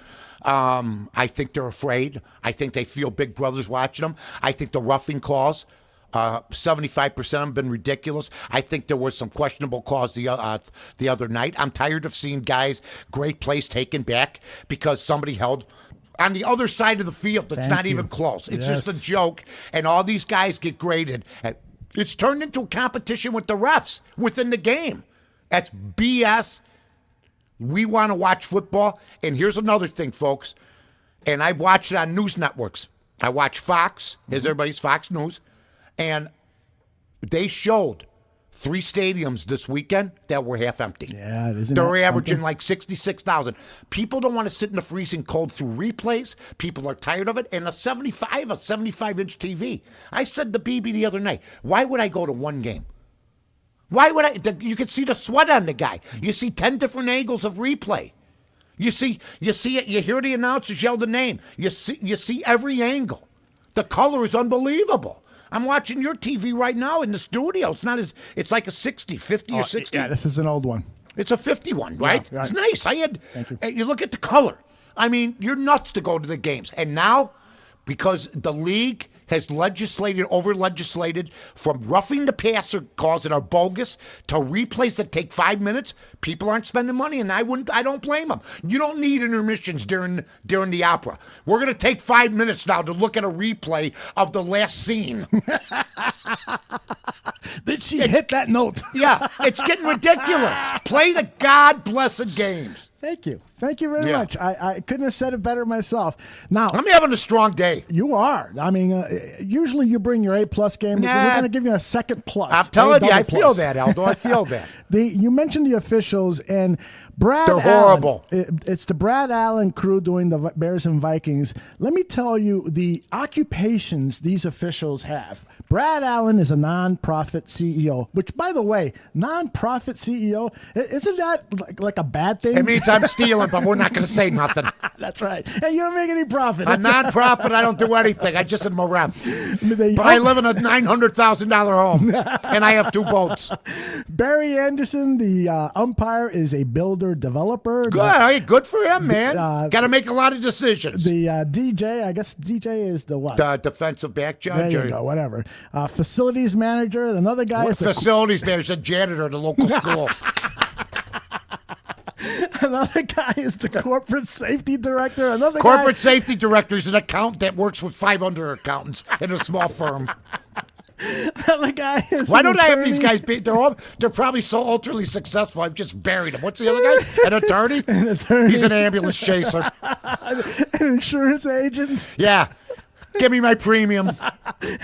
I think they're afraid. I think they feel Big Brother's watching them. I think the roughing calls, 75% of them have been ridiculous. I think there was some questionable calls the other night. I'm tired of seeing guys, great plays taken back because somebody held on the other side of the field. It's not even close. It's just a joke, and all these guys get graded. It's turned into a competition with the refs within the game. That's BS. We want to watch football. And here's another thing, folks. And I watch it on news networks. I watch Fox, as everybody's Fox News. And they showed 3 stadiums this weekend that were half empty. Yeah, isn't They're averaging like 66,000. People don't want to sit in the freezing cold through replays. People are tired of it. And a 75-inch TV. I said to BB the other night, why would I go to one game? Why would I? You could see the sweat on the guy. You see 10 different angles of replay. You see it. You hear the announcers yell the name. You see every angle. The color is unbelievable. I'm watching your TV right now in the studio. It's like a 50 or 60. Yeah, this is an old one. It's a 51, right? Yeah, right. It's nice. Thank you. You look at the color. I mean, you're nuts to go to the games. And now, because the league has over-legislated from roughing the passer calls that are bogus to replays that take 5 minutes, people aren't spending money, and I don't blame them. You don't need intermissions during the opera. We're going to take 5 minutes now to look at a replay of the last scene. Did she hit that note? Yeah, it's getting ridiculous. Play the God-blessed games. Thank you. Thank you very much. I couldn't have said it better myself. Now, I'm having a strong day. You are. I mean, usually you bring your A-plus game. Nah. We're going to give you a second plus. I'm telling you, I feel that, Aldo. I feel that. You mentioned the officials, and Brad They're Allen, horrible. It's the Brad Allen crew doing the Bears and Vikings. Let me tell you the occupations these officials have. Brad Allen is a nonprofit CEO, which, by the way, nonprofit CEO, isn't that like a bad thing? It means I'm stealing, but we're not going to say nothing. That's right. And you don't make any profit. A nonprofit, I don't do anything. I just am a rep. But I live in a $900,000 home, and I have 2 boats. Barry Anderson, the umpire, is a builder-developer. Good for him, man. Got to make a lot of decisions. The DJ, I guess DJ is the what? The defensive back judge. There you go, whatever. Facilities manager, another guy is facilities manager, janitor at the local school. Another guy is the corporate safety director. Corporate safety director is an accountant that works with 500 accountants in a small firm. Another guy is Why don't I have these guys be? They're probably so ultra successful. I've just buried them. What's the other guy? An attorney? An attorney. He's an ambulance chaser. An insurance agent. Yeah. Give me my premium.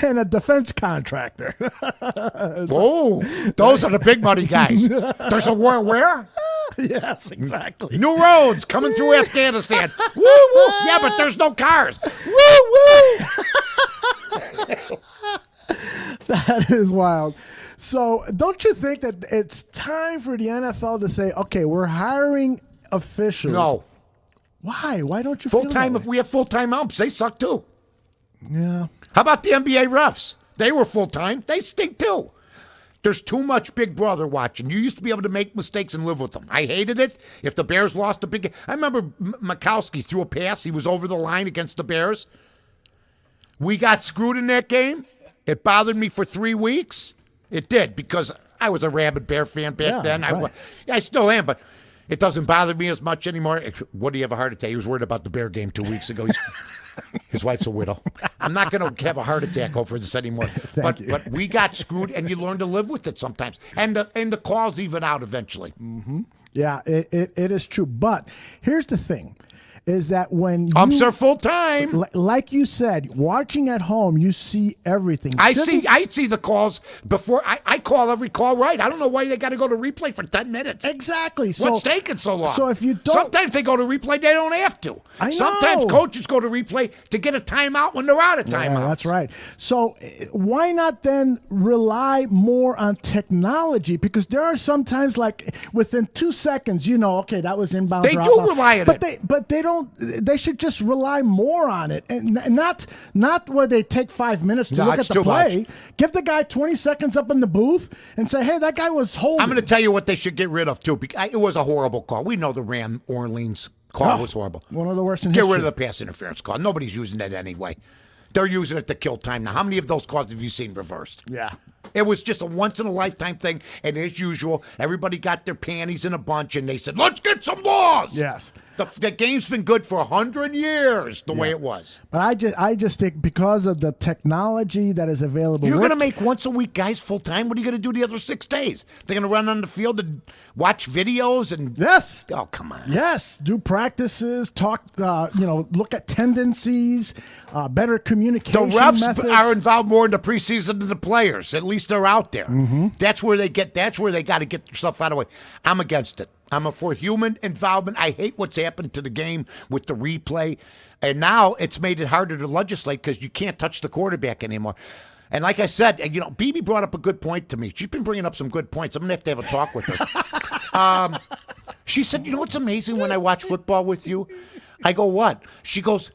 And a defense contractor. Oh, those are the big money guys. There's a war where? Yes, exactly. New roads coming through Afghanistan. Woo, woo. Yeah, but there's no cars. Woo, woo. That is wild. So don't you think that it's time for the NFL to say, okay, we're hiring officials? No. Why? Why don't you full-time? If we have full-time umps, they suck too. Yeah. How about the NBA refs? They were full-time. They stink too. There's too much Big Brother watching. You used to be able to make mistakes and live with them. I hated it. If the Bears lost a big... I remember Mikowski threw a pass. He was over the line against the Bears. We got screwed in that game. It bothered me for 3 weeks. It did, because I was a rabid Bear fan back then. Right. I still am, but it doesn't bother me as much anymore. What, do you have a heart attack? He was worried about the Bear game 2 weeks ago. His wife's a widow. I'm not going to have a heart attack over this anymore. But we got screwed, and you learn to live with it sometimes. And the calls even out eventually. Yeah, it is true. But here's the thing. Is that when umps are full time? Like you said, watching at home, you see everything. I see the calls before. I call every call right. I don't know why they got to go to replay for 10 minutes. Exactly. So, what's taking so long? So if you don't, sometimes they go to replay. They don't have to. I know. Sometimes coaches go to replay to get a timeout when they're out of timeout. Yeah, that's right. So why not then rely more on technology? Because there are sometimes like within 2 seconds, okay, that was inbound. They do rely on it, but they don't. They should just rely more on it, and not where they take 5 minutes to look at the play. Much. Give the guy 20 seconds up in the booth and say, "Hey, that guy was holding." I'm going to tell you what they should get rid of too. It was a horrible call. We know the Ram Orleans call was horrible. One of the worst in history. Get rid of the pass interference call. Nobody's using that anyway. They're using it to kill time now. How many of those calls have you seen reversed? Yeah. It was just a once-in-a-lifetime thing, and as usual, everybody got their panties in a bunch, and they said, let's get some laws! Yes. The game's been good for 100 years, the way it was. But I just think because of the technology that is available. You're going to make once a week guys full-time? What are you going to do the other 6 days? They're going to run on the field and watch videos? And yes. Oh, come on. Yes. Do practices, talk, look at tendencies, better communication The refs methods. are involved more in the preseason than the players. At least they're out there. Mm-hmm. That's where they got to get their stuff out of the way. I'm against it. I'm for human involvement. I hate what's happened to the game with the replay. And now it's made it harder to legislate because you can't touch the quarterback anymore. And like I said, BB brought up a good point to me. She's been bringing up some good points. I'm going to have a talk with her. She said, what's amazing when I watch football with you? I go, what? She goes,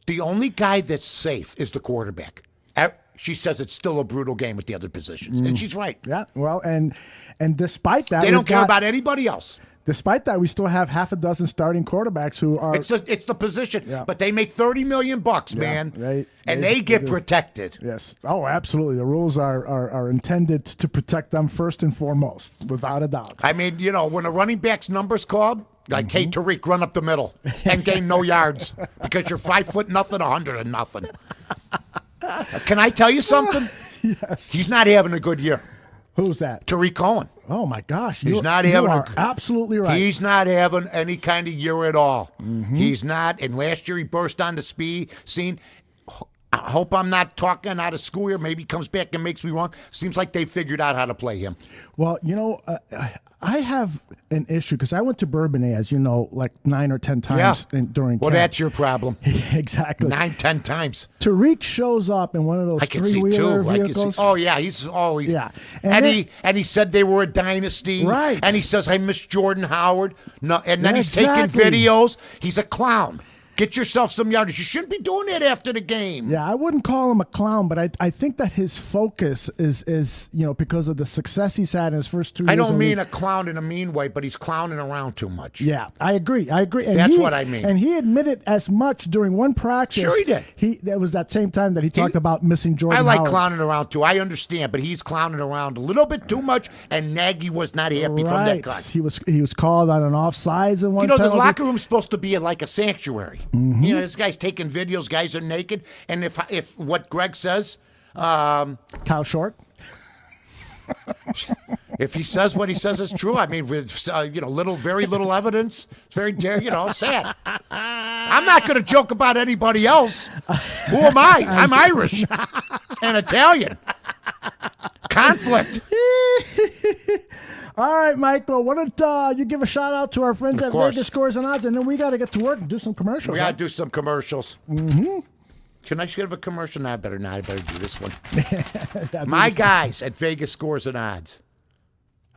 the only guy that's safe is the quarterback. She says it's still a brutal game with the other positions. And she's right. Yeah, well, and despite that, they don't care about anybody else. Despite that, we still have half a dozen starting quarterbacks who are. It's the position, but they make $30 million, man, they get protected. Yes. Oh, absolutely. The rules are intended to protect them first and foremost, without a doubt. I mean, when a running back's number's called, like, hey, Tariq, run up the middle and gain no yards because you're 5 foot nothing, 100 and nothing. Can I tell you something? Yes. He's not having a good year. Who's that? Tariq Cohen. Oh, my gosh. He's not having absolutely right. He's not having any kind of year at all. Mm-hmm. He's not. And last year he burst on the scene. I hope I'm not talking out of school here. Maybe he comes back and makes me wrong. Seems like they figured out how to play him. Well, I have an issue because I went to Bourbonnais, as you know, like 9 or 10 times during camp. That's your problem. Exactly. 9, 10 times. Tariq shows up in one of those three-wheeler vehicles. Oh, yeah. He's always. Yeah. And he said they were a dynasty. Right. And he says, I miss Jordan Howard. No, and then he's taking videos. He's a clown. Get yourself some yardage. You shouldn't be doing that after the game. Yeah, I wouldn't call him a clown, but I think that his focus is because of the success he's had in his first 2 years. I don't mean a clown in a mean way, but he's clowning around too much. Yeah, I agree. And that's what I mean. And he admitted as much during one practice. Sure he did. That was that same time that he talked about missing Jordan I like Howard. clowning around too. I understand, but he's clowning around a little bit too much, and Nagy was not happy from that cut. He was called on an offsides in one penalty. The locker room's supposed to be like a sanctuary. Mm-hmm. This guy's taking videos, guys are naked, and if what Greg says, Kyle Short, if he says what he says is true, I mean, with very little evidence, it's very sad. I'm not going to joke about anybody else. Who am I? I'm Irish and Italian. Conflict. All right, Michael, why don't you give a shout-out to our friends at Vegas Scores and Odds, and then we got to get to work and do some commercials. We got to do some commercials. Mm-hmm. Can I give a commercial? No, I better not. I better do this one. My guys at Vegas Scores and Odds.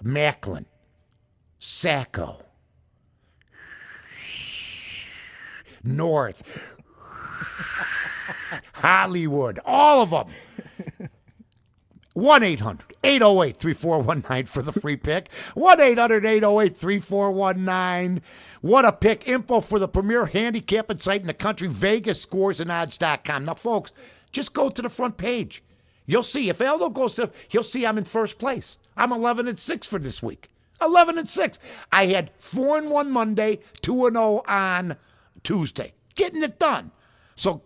Macklin. Sacco. North. Hollywood. All of them. 1-800-808-3419 for the free pick. 1-800-808-3419. What a pick. Info for the premier handicapping site in the country, VegasScoresandOdds.com. Now, folks, just go to the front page. You'll see. If Aldo goes to, he'll see I'm in first place. I'm 11-6 for this week. 11-6. I had 4-1 Monday, 2-0 on Tuesday. Getting it done. So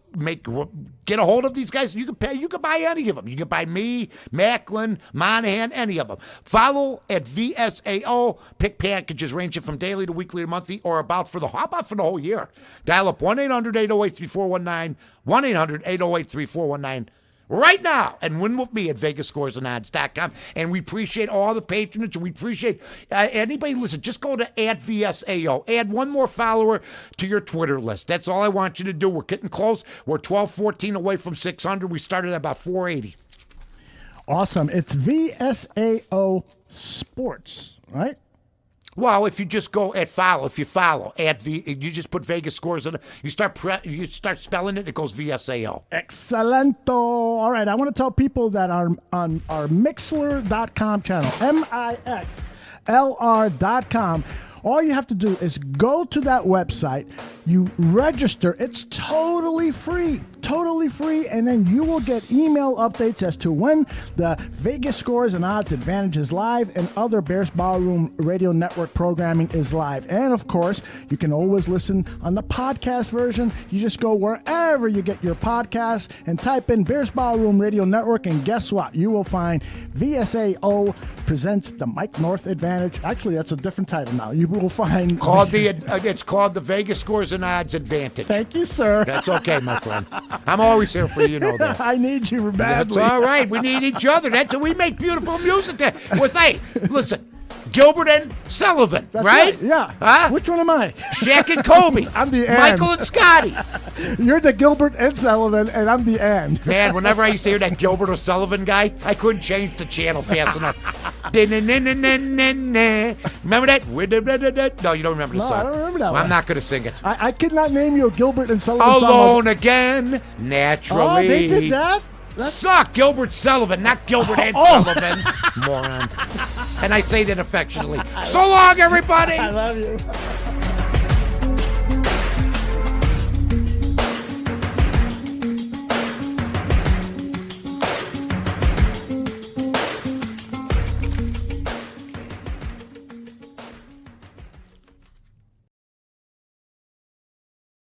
get a hold of these guys. You can buy any of them. You can buy me, Macklin, Monahan, any of them. Follow at VSAO. Pick packages ranging from daily to weekly to monthly, or how about for the whole year? Dial up 1-800-808-3419, 1-800-808-3419. Right now, and win with me at VegasScoresAndOdds.com. And we appreciate all the patronage, and we appreciate anybody. Listen, just go to @VSAO. Add one more follower to your Twitter list. That's all I want you to do. We're getting close. We're 12-14 away from 600. We started at about 480. Awesome. It's VSAO Sports, right? Well, if you just go you just put Vegas Scores in, you start spelling it, it goes VSAO. Excellento. All right, I want to tell people that are on our Mixlr.com channel, MIXLR.com. All you have to do is go to that website, you register, it's totally free, and then you will get email updates as to when the Vegas Scores and Odds Advantage is live and other Bears Ballroom Radio Network programming is live. And of course, you can always listen on the podcast version. You just go wherever you get your podcasts and type in Bears Ballroom Radio Network, and guess what? You will find VSAO presents the Mike North Advantage. Actually, that's a different title now. You will find it's called the Vegas Scores and Odds Advantage. Thank you, sir. That's okay, my friend. I'm always here for you, know that. I need you badly. That's all right. We need each other. That's we make beautiful music there. Listen, Gilbert and Sullivan, That's right? Yeah. Huh? Which one am I? Shaq and Kobe. I'm the end. Michael and Scotty. You're the Gilbert and Sullivan, and I'm the end. Man, whenever I used to hear that Gilbert or Sullivan guy, I couldn't change the channel fast enough. Remember that? No, you don't remember the song. I don't remember that Well, one. I'm not going to sing it. I could not name you a Gilbert and Sullivan song. Alone again, naturally. Oh, they did that? Suck, Gilbert Sullivan, not Gilbert and Sullivan. Moron. And I say that affectionately. So long, everybody. I love you.